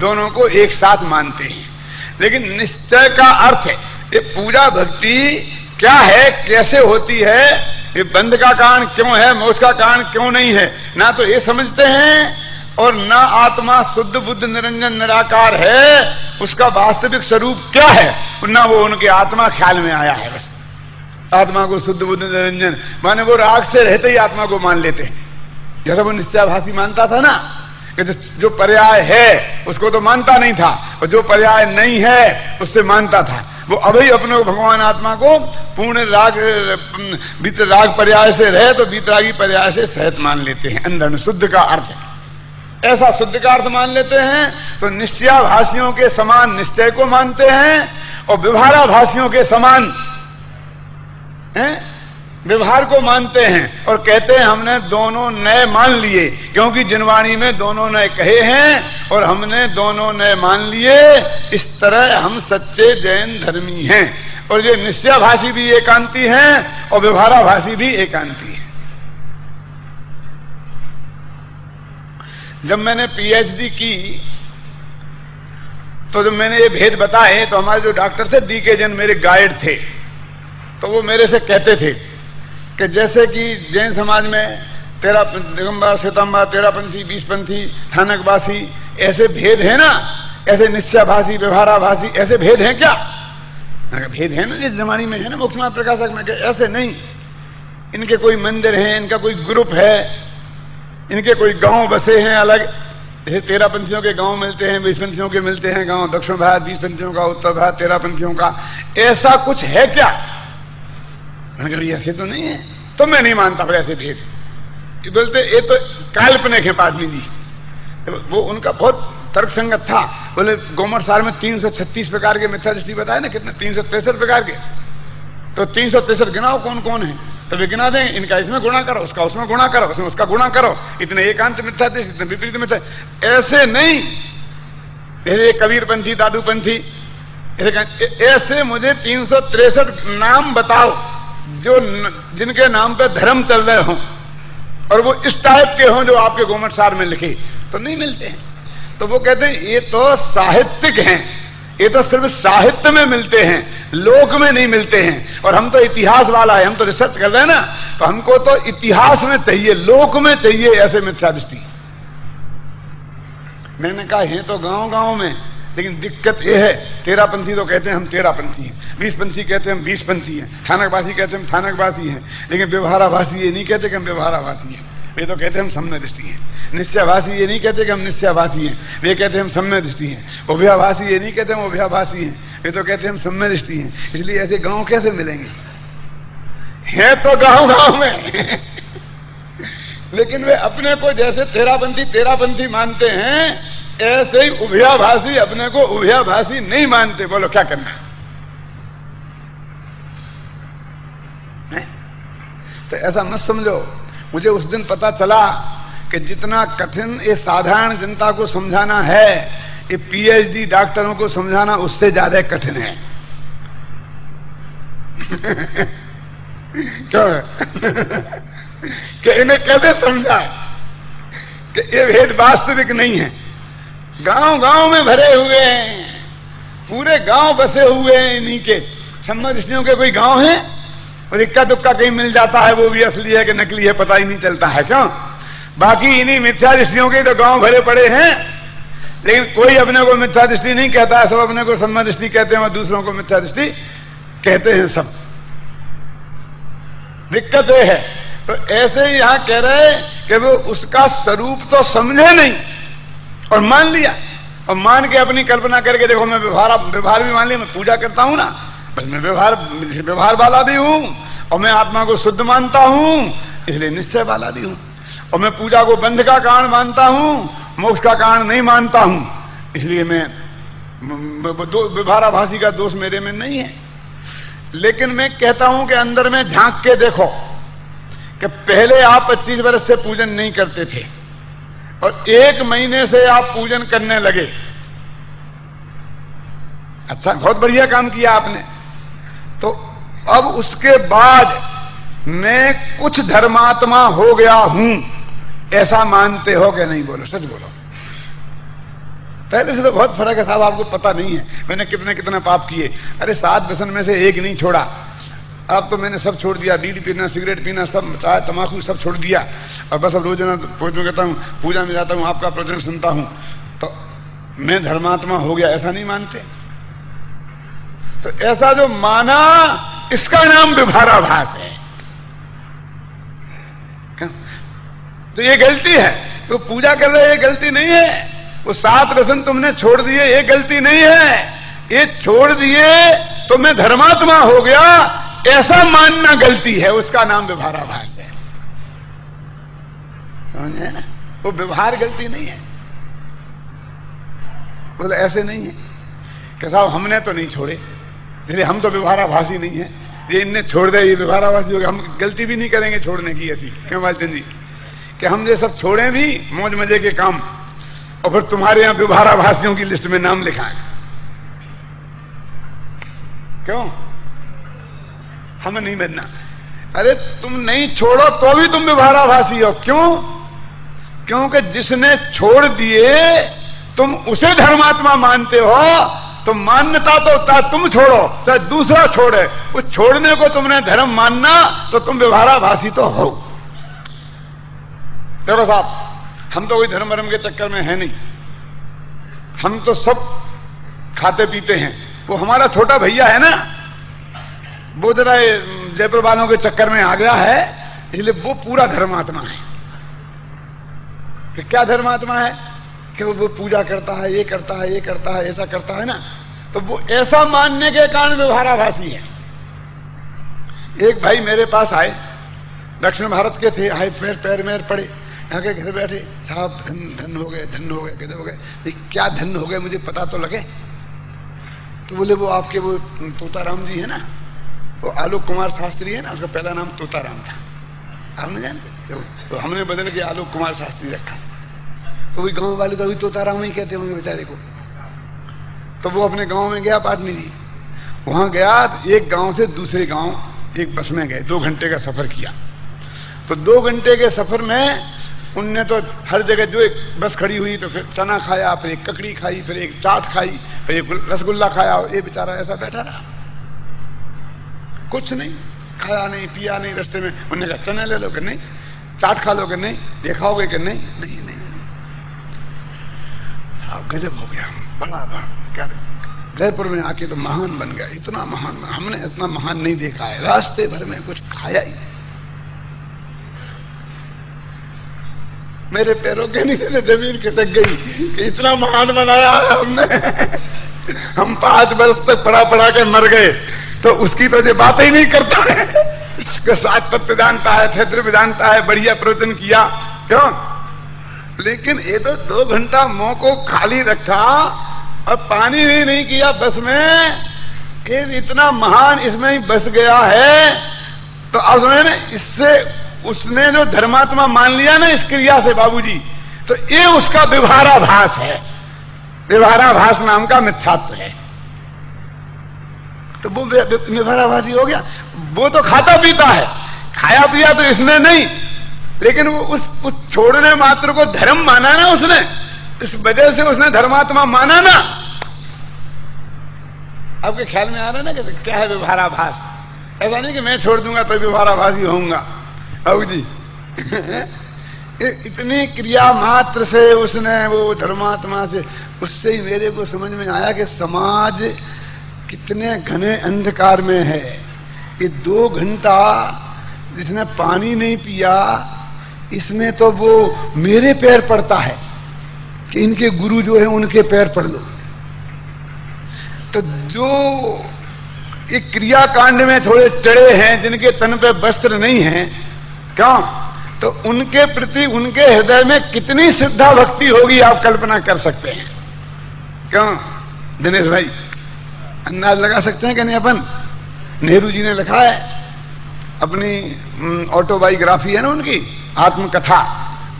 दोनों को एक साथ मानते हैं। लेकिन निश्चय का अर्थ है, ये पूजा भक्ति क्या है, कैसे होती है, ये बंध का कारण क्यों है, मोक्ष का कारण क्यों नहीं है, ना तो ये समझते हैं, और ना आत्मा शुद्ध बुद्ध निरंजन निराकार है, उसका वास्तविक स्वरूप क्या है, ना वो उनके आत्मा ख्याल में आया है। बस आत्मा को शुद्ध बुद्ध निरंजन माने वो राग से रहते ही आत्मा को मान लेते हैं। जैसा वो निश्चयाभासी मानता था ना, कि जो पर्याय है उसको तो मानता नहीं था, और जो पर्याय नहीं है उससे मानता था। वो अभी अपने भगवान आत्मा को पूर्ण राग पर्याय से रहे तो बीतरागी पर्याय से सहित मान लेते हैं। अंदर में शुद्ध का अर्थ है, ऐसा शुद्ध का अर्थ मान लेते हैं। तो निश्चयाभासियों के समान निश्चय को मानते हैं, और व्यवहाराभासियों के समान व्यवहार को मानते हैं, और कहते हैं हमने दोनों नए मान लिए, क्योंकि जिनवाणी में दोनों नए कहे हैं और हमने दोनों नए मान लिए। इस तरह हम सच्चे जैन धर्मी हैं, और ये निश्चयाभासी भी एकांती हैं और व्यवहाराभासी भी एकांती है। जब मैंने पीएचडी की तो जब मैंने ये भेद बताए, तो हमारे जो डॉक्टर थे डीके जैन मेरे गाइड थे, तो वो मेरे से कहते थे कि जैसे कि जैन समाज में दिगंबर, श्वेतांबर, तेरापंथी, बीसपंथी, ठानकवासी ऐसे भेद है ना, ऐसे निश्चयाभासी, व्यवहाराभासी ऐसे भेद हैं क्या? भेद है ना, जिस जमाने में है ना मोक्ष मार्ग प्रकाशक में, ऐसे नहीं। इनके कोई मंदिर है, इनका कोई ग्रुप है, इनके कोई गांव बसे हैं अलग, जैसे 13 पंथियों के गांव मिलते हैं, 20 पंथियों के मिलते हैं गांव, दक्षिण भारत 20 पंथियों का, उत्तर भारत 13 पंथियों का, ऐसा कुछ है क्या? ऐसे तो नहीं है। तो मैं नहीं मानता फिर ऐसे भेद। बोलते ये तो काल्पनिक है पाटनी जी। वो उनका बहुत तर्कसंगत था। बोले गोमर सार में 336 प्रकार के मिथ्या दृष्टि बताए ना, कितने 363 प्रकार के, तो 363 गिनाओ कौन कौन है, तो वे गिना दें। इनका इसमें गुणा करो, उसका उसमें गुणा करो, उसमें उसका गुणा करो, इतने एकांत मिथ्या दृष्टि, इतने विपरीत मिथ्या। ऐसे नहीं कबीर पंथी, दादू पंथी, ऐसे मुझे 363 नाम बताओ जो जिनके नाम पे धर्म चल रहे हों और वो इस टाइप के हों जो आपके गोमट सार में लिखे, तो नहीं मिलते हैं। तो वो कहते हैं ये तो साहित्यिक हैं, ये तो सिर्फ साहित्य में मिलते हैं, लोक में नहीं मिलते हैं। और हम तो इतिहास वाला है, हम तो रिसर्च कर रहे हैं ना, तो हमको तो इतिहास में चाहिए, लोक में चाहिए ऐसे मिथ्या दृष्टि। मैंने कहा है तो गांव गांव में, लेकिन दिक्कत यह है 13 पंथी तो कहते हैं हम 13 पंथी हैं, 20 पंथी कहते हैं हम 20 पंथी हैं, थानकवासी कहते हैं हम थानकवासी हैं, लेकिन व्यवहाराभासी ये नहीं कहते कि हम व्यवहाराभासी हैं, वे तो कहते हैं हम सम्य दृष्टि हैं। निश्चयभाषी ये नहीं कहते कि हम निश्चयभाषी हैं, वे कहते हैं हम सम्य दृष्टि हैं। उभयाभाषी ये नहीं कहते हम उभयाभाषी हैं, वे तो कहते हैं हम सम्य दृष्टि हैं। इसलिए ऐसे गांव कैसे मिलेंगे? हैं तो गांव गांव में लेकिन वे अपने को जैसे 13 पंथी मानते हैं, ऐसे ही उभयाभाषी अपने को उभयाभाषी नहीं मानते। बोलो क्या करना है? तो ऐसा मत समझो। मुझे उस दिन पता चला कि जितना कठिन ये साधारण जनता को समझाना है, ये पीएचडी डॉक्टरों को समझाना उससे ज्यादा कठिन है। क्यों? कि इन्हें कैसे समझा कि ये भेद वास्तविक नहीं है। गांव गांव में भरे हुए हैं, पूरे गांव बसे हुए हैं इन्हीं के। सम्य दृष्टियों के कोई गांव है और इक्का दुक्का कहीं मिल जाता है, वो भी असली है कि नकली है पता ही नहीं चलता है। क्यों? बाकी इन्हीं मिथ्या दृष्टियों के तो गांव भरे पड़े हैं, लेकिन कोई अपने को मिथ्या दृष्टि नहीं कहता है, सब अपने को सम्य दृष्टि कहते हैं और दूसरों को मिथ्या दृष्टि कहते हैं सब। दिक्कत यह है। तो ऐसे ही यहां कह रहे कि वो उसका स्वरूप तो समझे नहीं और मान लिया, और मान के अपनी कल्पना करके देखो मैं व्यवहार भी मान लिया, मैं पूजा करता हूं ना, बस मैं व्यवहार वाला भी हूं, और मैं आत्मा को शुद्ध मानता हूं इसलिए निश्चय वाला भी हूं, और मैं पूजा को बंध का कारण मानता हूं, मोक्ष का कारण नहीं मानता हूं, इसलिए मैं व्यवहाराभासी का दोष मेरे में नहीं है। लेकिन मैं कहता हूं कि अंदर में झांक के देखो कि पहले आप 25 वर्ष से पूजन नहीं करते थे और 1 महीने से आप पूजन करने लगे। अच्छा, बहुत बढ़िया काम किया आपने। तो अब उसके बाद मैं कुछ धर्मात्मा हो गया हूं, ऐसा मानते हो कि नहीं? बोलो, सच बोलो। पहले से तो बहुत फर्क है साहब, आपको पता नहीं है मैंने कितने कितने पाप किए। अरे 7 व्यसन में से 1 नहीं छोड़ा। अब तो मैंने सब छोड़ दिया, बीड़ी पीना, सिगरेट पीना, सब चाय तमाकू सब छोड़ दिया, और बस अब रोजाना पूजन करता हूँ, पूजा में जाता हूँ, आपका प्रवचन सुनता हूँ, तो मैं धर्मात्मा हो गया, ऐसा नहीं मानते। तो ऐसा जो माना, इसका नाम व्यवहाराभास है। तो ये गलती है। तो पूजा कर रहे, ये गलती नहीं है। वो 7 व्यसन तुमने छोड़ दिए, ये गलती नहीं है। ये छोड़ दिए तो मैं धर्मात्मा हो गया, ऐसा मानना गलती है, उसका नाम व्यवहाराभास है। समझे ना? वो व्यवहार गलती नहीं है। बोले ऐसे नहीं है कि साहब हमने तो नहीं छोड़े, इसलिए हम तो व्यवहाराभासी नहीं है, ये इनने छोड़ दे, ये व्यवहाराभासी हो गया, हम गलती भी नहीं करेंगे छोड़ने की ऐसी। क्यों बालचंद जी? कि हम ये सब छोड़े भी मौज मजे के काम, और फिर तुम्हारे यहां व्यवहाराभासियों की लिस्ट में नाम लिखा है। क्यों? हमें नहीं बनना। अरे तुम नहीं छोड़ो तो भी तुम व्यवहाराभासी हो। क्यों? क्योंकि जिसने छोड़ दिए तुम उसे धर्मात्मा मानते हो, तो मान्यता तो तुम छोड़ो चाहे दूसरा छोड़े, उस छोड़ने को तुमने धर्म मानना, तो तुम व्यवहाराभासी तो हो। देखो साहब, हम तो कोई धर्म वर्म के चक्कर में है नहीं, हम तो सब खाते पीते हैं। वो हमारा छोटा भैया है ना, वो जरा जयपुर वालों के चक्कर में आ गया है, इसलिए वो पूरा धर्मात्मा है। कि क्या धर्मात्मा है कि वो पूजा करता है, ये करता है, ये करता है, ऐसा करता है ना, तो वो ऐसा मानने के कारण व्यवहाराभासी है। एक भाई मेरे पास आए, दक्षिण भारत के थे, आए पैर में पड़े, यहाँ के घर बैठे, साहब धन हो गए, धन हो गए, गजब हो गए। क्या धन हो गए मुझे पता तो लगे। तो बोले वो आपके वो तोताराम जी है ना, वो आलोक कुमार शास्त्री है ना, उसका पहला नाम तोताराम था, आप नहीं जानते? तो हमने बदल के आलोक कुमार शास्त्री रखा। तो वही गांव वाले तो अभी तोताराम ही कहते होंगे बेचारे को। तो वो अपने गांव में गया पाटनी जी, वहां गया तो एक गांव से दूसरे गांव एक बस में गए, 2 घंटे का सफर किया। तो 2 घंटे के सफर में उनने तो हर जगह जो एक बस खड़ी हुई तो फिर चना खाया, फिर एक ककड़ी खाई, फिर एक चाट खाई, फिर एक रसगुल्ला खाया। ये बेचारा ऐसा बैठा रहा, कुछ नहीं खाया, नहीं पिया, नहीं। रास्ते में उन्होंने कहा चने ले लो कि नहीं, चाट खा लो कि नहीं, देखाओगे कि नहीं, नहीं नहीं। अब गजब हो गया, बड़ा क्या जयपुर में आके तो महान बन गया, इतना महान, हमने इतना महान नहीं देखा है, रास्ते भर में कुछ खाया ही नहीं। मेरे पैरों के नीचे से जमीन खिसक गई कि इतना महान बनाया है हमने। हम 5 वर्ष तक पढ़ा के मर गए, तो उसकी तो ये बात ही नहीं करता है कि सात तत्व जानता है, क्षेत्र जानता है, बढ़िया प्रवचन किया, क्यों? लेकिन ये तो 2 घंटा मुंह को खाली रखा और पानी भी नहीं किया बस में, ये इतना महान इसमें ही बस गया है। तो अब उसने इससे उसने जो धर्मात्मा मान लिया ना इस क्रिया से बाबूजी, तो ये उसका व्यवहाराभास है, व्यवहाराभास नाम का मिथ्यात्व है। तो वो व्यवहाराभासी हो गया। वो तो खाता पीता है, खाया पिया तो इसने नहीं, लेकिन वो उस छोड़ने मात्र को धर्म माना ना उसने, इस वजह से उसने धर्मात्मा माना ना। आपके ख्याल में आ रहा है ना कि क्या है व्यवहाराभास? ऐसा नहीं कि मैं छोड़ दूंगा तो व्यवहाराभासी होऊंगा। बाबू जी इतनी क्रिया मात्र से उसने वो धर्मात्मा से, उससे ही मेरे को समझ में आया कि समाज कितने घने अंधकार में है। ये 2 घंटा जिसने पानी नहीं पिया, इसमें तो वो मेरे पैर पड़ता है कि इनके गुरु जो है उनके पैर पड़ लो। तो जो एक क्रिया कांड में थोड़े चढ़े हैं, जिनके तन पे वस्त्र नहीं है, क्यों, तो उनके प्रति उनके हृदय में कितनी श्रद्धा भक्ति होगी आप कल्पना कर सकते हैं। क्यों दिनेश भाई, अंदाज लगा सकते हैं कि नहीं? अपन नेहरू जी ने लिखा है अपनी ऑटोबायोग्राफी है ना उनकी, आत्मकथा,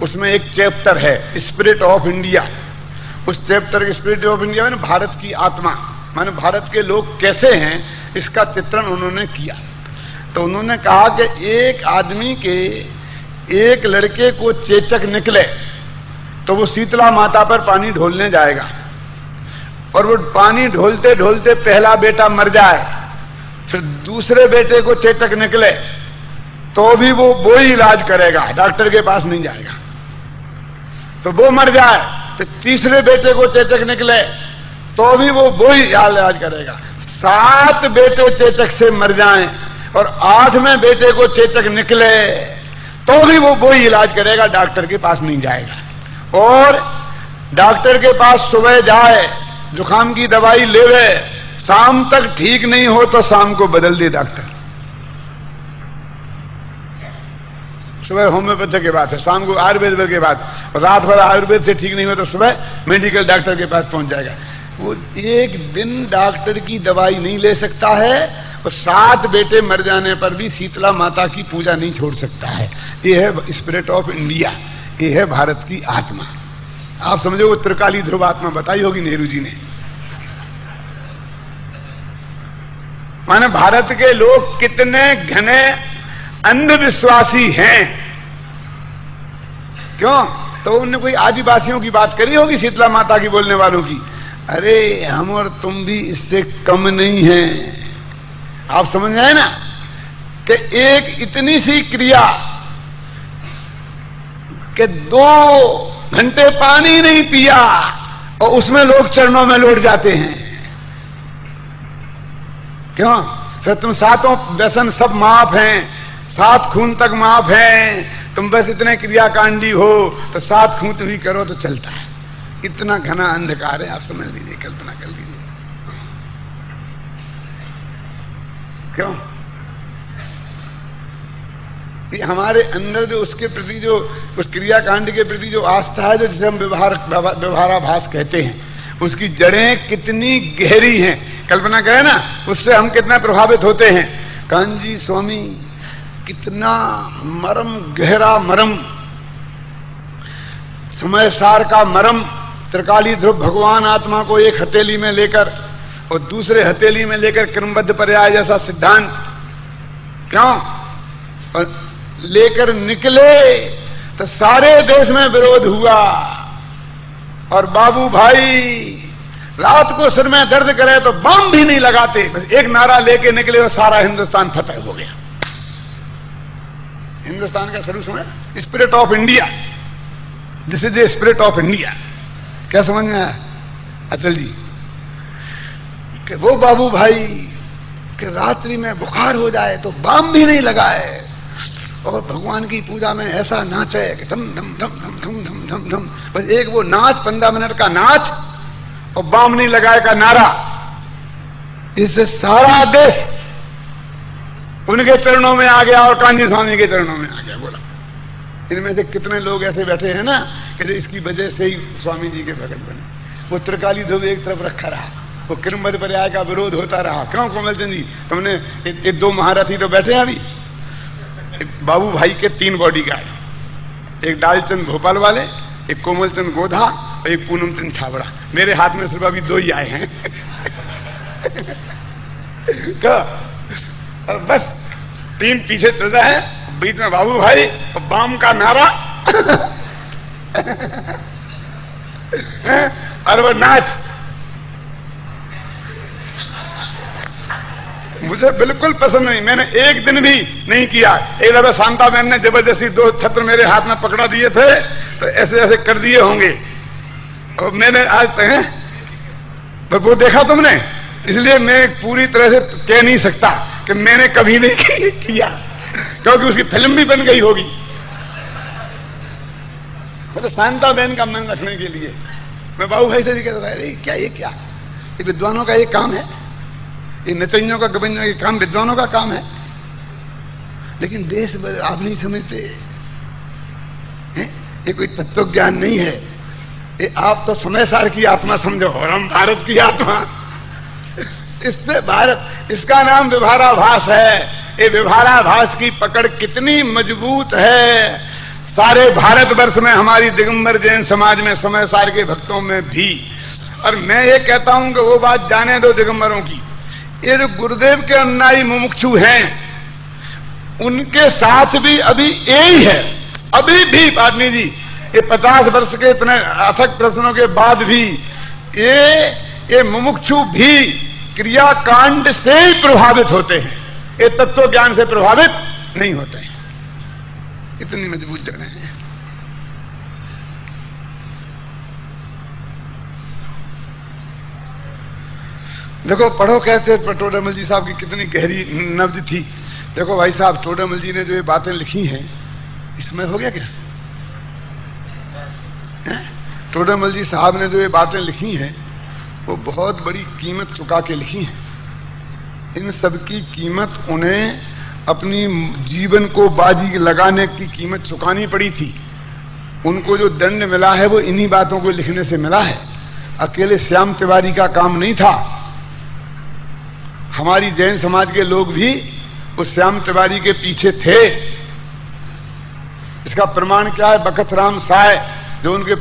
उसमें एक चैप्टर है स्पिरिट ऑफ इंडिया। उस चैप्टर के स्पिरिट ऑफ इंडिया में भारत की आत्मा, माने भारत के लोग कैसे हैं, इसका चित्रण उन्होंने किया। तो उन्होंने कहा कि एक आदमी के एक लड़के को चेचक निकले तो वो शीतला माता पर पानी ढोलने जाएगा, और वो पानी ढोलते ढोलते पहला बेटा मर जाए, फिर दूसरे बेटे को चेचक निकले तो भी वो ही इलाज करेगा, डॉक्टर के पास नहीं जाएगा। तो वो मर जाए तो तीसरे बेटे को चेचक निकले तो भी वो ही इलाज करेगा। 7 बेटे चेचक से मर जाएं और 8वें बेटे को चेचक निकले तो भी वो ही इलाज करेगा, डॉक्टर के पास नहीं जाएगा। और डॉक्टर के पास सुबह जाए, जुकाम की दवाई लेवे, शाम तक ठीक नहीं हो तो शाम को बदल दे डॉक्टर। सुबह होम्योपैथी के बाद है, शाम को आयुर्वेद के बाद, रात भर आयुर्वेद से ठीक नहीं हो तो सुबह मेडिकल डॉक्टर के पास पहुंच जाएगा। वो एक दिन डॉक्टर की दवाई नहीं ले सकता है और 7 बेटे मर जाने पर भी शीतला माता की पूजा नहीं छोड़ सकता है। ये है स्पिरिट ऑफ इंडिया, ये है भारत की आत्मा। आप समझो वो त्रिकाली ध्रुव आत्मा बताई होगी नेहरू जी ने। माने भारत के लोग कितने घने अंधविश्वासी हैं। क्यों? तो उन्होंने कोई आदिवासियों की बात करी होगी, शीतला माता की बोलने वालों की। अरे हम और तुम भी इससे कम नहीं हैं। आप समझ रहे हैं ना कि एक इतनी सी क्रिया कि 2 घंटे पानी नहीं पिया और उसमें लोग चरणों में लौट जाते हैं। क्यों? फिर तुम सातों व्यसन सब माफ हैं, 7 खून तक माफ हैं, तुम बस इतने क्रियाकांडी हो तो 7 खून तुम ही करो तो चलता है। इतना घना अंधकार है, आप समझ लीजिए, कल्पना कर लीजिए। क्यों? कि हमारे अंदर जो उसके प्रति जो उस क्रियाकांड के प्रति जो आस्था है, जो जिसे हम व्यवहाराभास कहते हैं, उसकी जड़ें कितनी गहरी हैं, कल्पना करें ना, उससे हम कितना प्रभावित होते हैं। कांजी स्वामी कितना मरम, गहरा मरम, समय सार का मरम, त्रिकाली ध्रुव भगवान आत्मा को एक हथेली में लेकर और दूसरे हथेली में लेकर क्रमबद्ध पर्याय जैसा सिद्धांत क्यों और लेकर निकले तो सारे देश में विरोध हुआ। और बाबू भाई रात को सिर में दर्द करे तो बम भी नहीं लगाते, बस एक नारा लेके निकले और सारा हिंदुस्तान फतेह हो गया। हिंदुस्तान का शुरू सुना, spirit of India, this is a spirit of India. क्या समझ में आया अचल जी? कि वो बाबू भाई कि रात्रि में बुखार हो जाए तो बम भी नहीं लगाए और भगवान की पूजा में ऐसा नाचे कि धम धम धम धम धम धम धम धम, बस एक वो नाच, 15 मिनट का नाच और बम नहीं लगाए का नारा, इससे सारा देश उनके चरणों में आ गया और कांजी स्वामी के चरणों में आ गया। बोला इनमें से कितने लोग ऐसे बैठे हैं ना कि इसकी वजह से ही स्वामी जी के भगत बने। वो त्रिकाली ध्रुव एक तरफ रखा रहा, वो क्रमबद्ध पर्याय का विरोध होता रहा। क्यों कोमलचंद जी, तुमने ये 2 महारथी तो बैठे हैं अभी, बाबू भाई के 3 बॉडीगार्ड, एक डालचंद भोपाल वाले, एक कोमलचंद गोधा और एक पूनमचंद छाबड़ा। मेरे हाथ में सिर्फ अभी 2 ही आए हैं। और बस 3 पीछे चल रहा है, बीच में बाबू भाई और बाम का नारा और वो नाच। मुझे बिल्कुल पसंद नहीं, मैंने एक दिन भी नहीं किया। एक दफा शांता बहन ने जबरदस्ती 2 छत्र मेरे हाथ में पकड़ा दिए थे तो ऐसे ऐसे कर दिए होंगे और मैंने आज तक तो वो देखा तुमने, इसलिए मैं पूरी तरह से कह नहीं सकता कि मैंने कभी नहीं किया, क्योंकि उसकी फिल्म भी बन गई होगी। तो शांता बहन का मन रखने के लिए मैं बाबू भाई से भी कहता था, क्या ये विद्वानों का ये काम है, ये नचनियों का गबनियों का काम विद्वानों का काम है। लेकिन देश भर आप नहीं समझते हैं? ये कोई तत्व ज्ञान नहीं है, ये आप तो समय सार की आत्मा समझो और हम भारत की आत्मा। इससे भारत, इसका नाम व्यवहाराभास है। ये व्यवहाराभास की पकड़ कितनी मजबूत है। सारे भारतवर्ष में, हमारी दिगंबर जैन समाज में, समय सार के भक्तों में भी। और मैं ये कहता हूं कि वो बात जाने दो दिगंबरों की, ये जो गुरुदेव के अनुयायी मुमुक्षु हैं उनके साथ भी अभी यही है। अभी भी पाटनी जी, ये 50 वर्ष के इतने अथक प्रश्नों के बाद भी ये मुमुक्षु भी क्रियाकांड से ही प्रभावित होते हैं, ये तत्व ज्ञान से प्रभावित नहीं होते हैं। इतनी मजबूत जगह है। देखो पढ़ो, कहते टोडरमल जी साहब की कितनी गहरी नब्ज थी। देखो भाई साहब, टोडरमल जी ने जो ये बातें लिखी हैं, इसमें हो गया क्या? टोडरमल जी साहब ने जो ये बातें लिखी हैं वो बहुत बड़ी कीमत चुका के लिखी हैं। इन सब की कीमत उन्हें अपनी जीवन को बाजी लगाने की कीमत चुकानी पड़ी थी। उनको जो दंड मिला है वो इन्हीं बातों को लिखने से मिला है। अकेले श्याम तिवारी का काम नहीं था, हमारी जैन समाज के लोग भी उस श्याम तिवारी के पीछे थे। इसका प्रमाण क्या है? बखत राम साय, जो उनके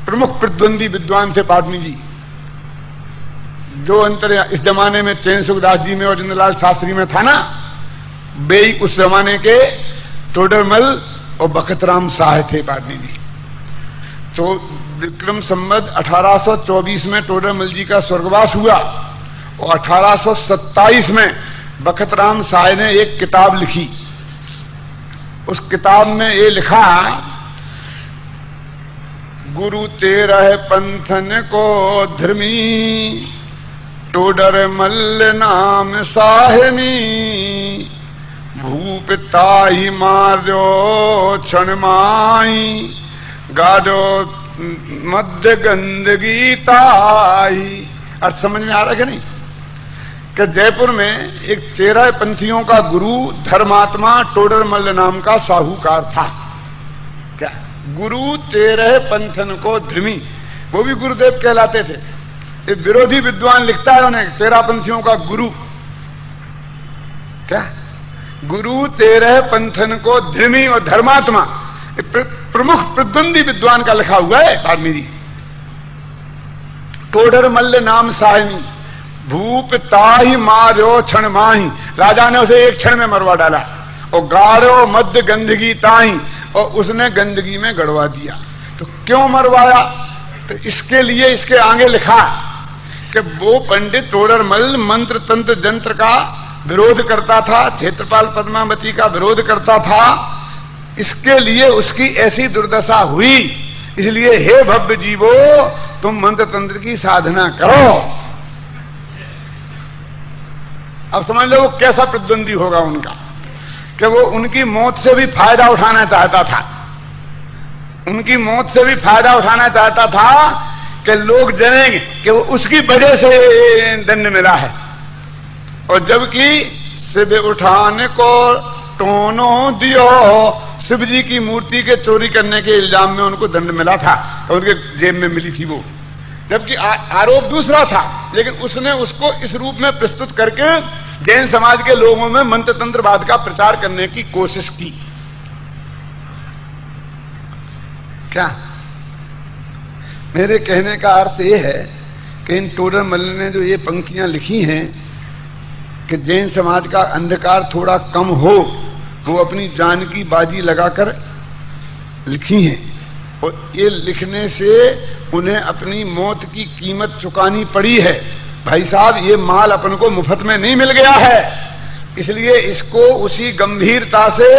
प्रमुख प्रतिद्वंदी विद्वान थे पाटनी जी, जो अंतर इस जमाने में चैन सुखदास जी में और जिंदलाल शास्त्री में था ना, वे उस जमाने के टोडरमल और बखत राम साय थे पाटनी जी। तो विक्रम संवत 1824 में टोडरमल जी का स्वर्गवास हुआ और 1827 में बखत राम साय ने एक किताब लिखी। उस किताब में ये लिखा, गुरु तेरह पंथन को धर्मी टोडर मल्ल नाम साहिनी, भूप ताही मार्यो क्षण माई, गाडो मध्य गंदगी ताई। अर्थ समझ में आ रहा है कि नहीं? कि जयपुर में एक 13 पंथियों का गुरु धर्मात्मा टोडर मल्ल नाम का साहूकार था। क्या गुरु 13 पंथन को धर्मी, वो भी गुरुदेव कहलाते थे। ये विरोधी विद्वान लिखता है उन्हें 13 पंथियों का गुरु। क्या गुरु 13 पंथन को धर्मी और धर्मात्मा, प्रमुख प्रतिद्वंदी विद्वान का लिखा हुआ है वाल्मीकि। टोडर मल्ल नाम साहिनी, भूप ताही मार्यो क्षण माही, राजा ने उसे एक क्षण में मरवा डाला। और गाढ़ो मध्य गंदगी ताही, और उसने गंदगी में गड़वा दिया। तो क्यों मरवाया? तो इसके लिए इसके आगे लिखा कि वो पंडित टोडर मल्ल मंत्र तंत्र जंत्र का विरोध करता था, क्षेत्रपाल पद्मावती का विरोध करता था। इसके लिए उसकी ऐसी दुर्दशा हुई। इसलिए हे भव्य जीवो, तुम मंत्र तंत्र की साधना करो। अब समझ लो वो कैसा प्रतिद्वंदी होगा उनका, कि वो उनकी मौत से भी फायदा उठाना चाहता था। उनकी मौत से भी फायदा उठाना चाहता था कि लोग जानेंगे कि वो उसकी वजह से दंड मिला है। और जबकि शिव उठाने को टोनो दियो, शिव जी की मूर्ति के चोरी करने के इल्जाम में उनको दंड मिला था, तो उनके जेब में मिली थी वो। जबकि आरोप दूसरा था, लेकिन उसने उसको इस रूप में प्रस्तुत करके जैन समाज के लोगों में मंत्र तंत्रवाद का प्रचार करने की कोशिश की। क्या मेरे कहने का अर्थ यह है कि इन टोडर मल्ल ने जो ये पंक्तियां लिखी हैं कि जैन समाज का अंधकार थोड़ा कम हो, वो अपनी जान की बाजी लगाकर लिखी हैं। और ये लिखने से उन्हें अपनी मौत की कीमत चुकानी पड़ी है। भाई साहब, ये माल अपन को मुफ्त में नहीं मिल गया है, इसलिए इसको उसी गंभीरता से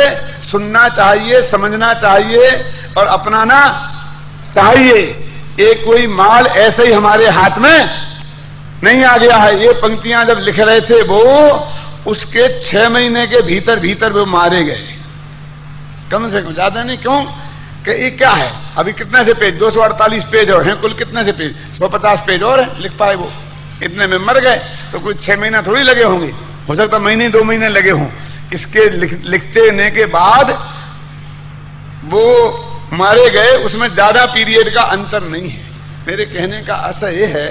सुनना चाहिए, समझना चाहिए और अपनाना चाहिए। ये कोई माल ऐसे ही हमारे हाथ में नहीं आ गया है। ये पंक्तियां जब लिख रहे थे वो, उसके 6 महीने के भीतर भीतर वो मारे गए, कम से कम, ज्यादा नहीं। क्यों कि ये क्या है, अभी कितने से पेज, 248 पेज और हैं कुल, कितने से पेज, 150 पेज और है, लिख पाए वो, इतने में मर गए। तो कुछ 6 महीना थोड़ी लगे होंगे, हो सकता महीने 2 महीने लगे हों। इसके लिखते के बाद वो मारे गए, उसमें ज्यादा पीरियड का अंतर नहीं है। मेरे कहने का आशय यह है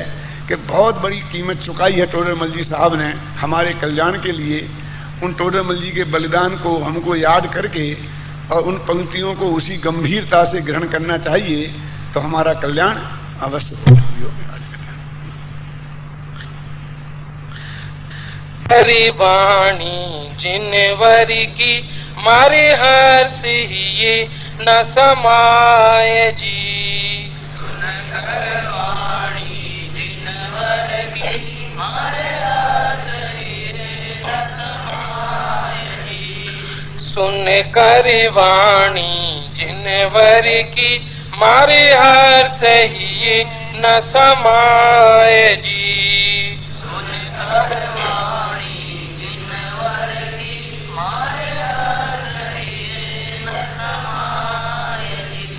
कि बहुत बड़ी कीमत चुकाई है टोडर मल जी साहब ने हमारे कल्याण के लिए। उन टोडर मल जी के बलिदान को हमको याद करके और उन पंक्तियों को उसी गंभीरता से ग्रहण करना चाहिए, तो हमारा कल्याण अवश्य होगा। हरि वाणी जिनवरी की मारे हर से ही ये न समाय जी। सुन कर वाणी जिनवर की मारे हर सही न समाय जी। सुन कर वाणी जिनवर की मारे हर सही न समाय जी।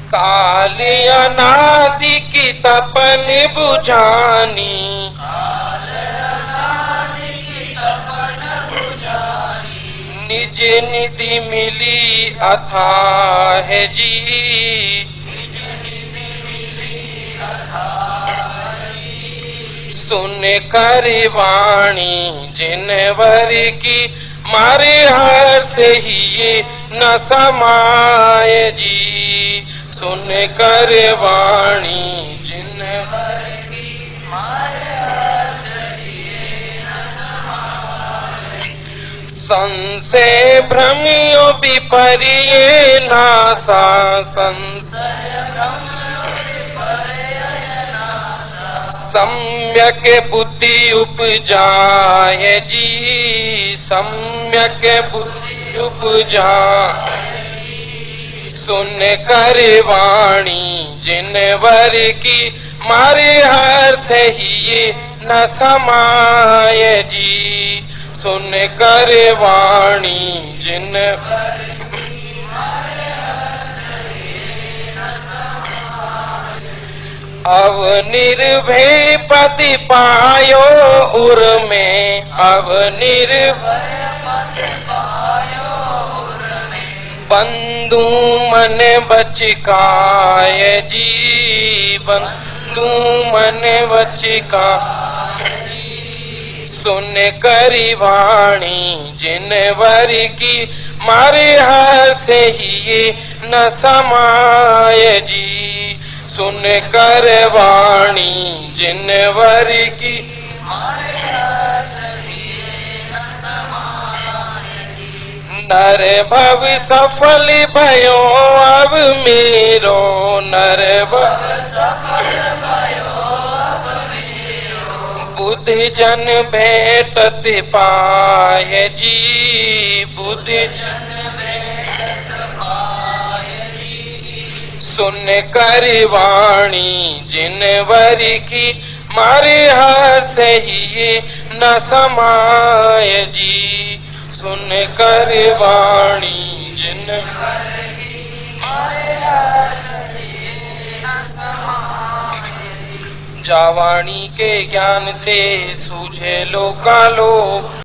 काल अनादि की तपन बुझानी, निज निधि मिली अथाह जी। सुन कर वाणी जिनवर की मारे हर से ही न समाय जी। सुन कर वाणी जिनवर की मारे हर से ही न समाय। संशय भ्रमियो विपर्य नासा, संशय सम्यक बुद्धि उपजाय जी। सम्यक बुद्धि उपजाय। सुन कर वाणी जिनवर की मारे हर्ष ही ये न समाय जी। सुन कर वाणी जिन अब निर्भय पति पायो उर में, अब निर्भय बंधु मन बचिकाय जी, बंधु मन बचिका। सुन करी वाणी जिन वरी की मारे हर्ष ही ये न समाय जी। सुन कर वाणी जिन वरी की नर भव सफल भयो अब मेरो, नर भव सफल भयो अब मेरो। बुद्धि जन भेटत पाय जी, बुद्धि जन भेटत पाय जी। सुन कर वाणी जिन वरी की मारे हर्ष ही ये न समाय जी। सुन कर वाणी जिन जावाणी के ज्ञान ते सूझे लोका लोभ।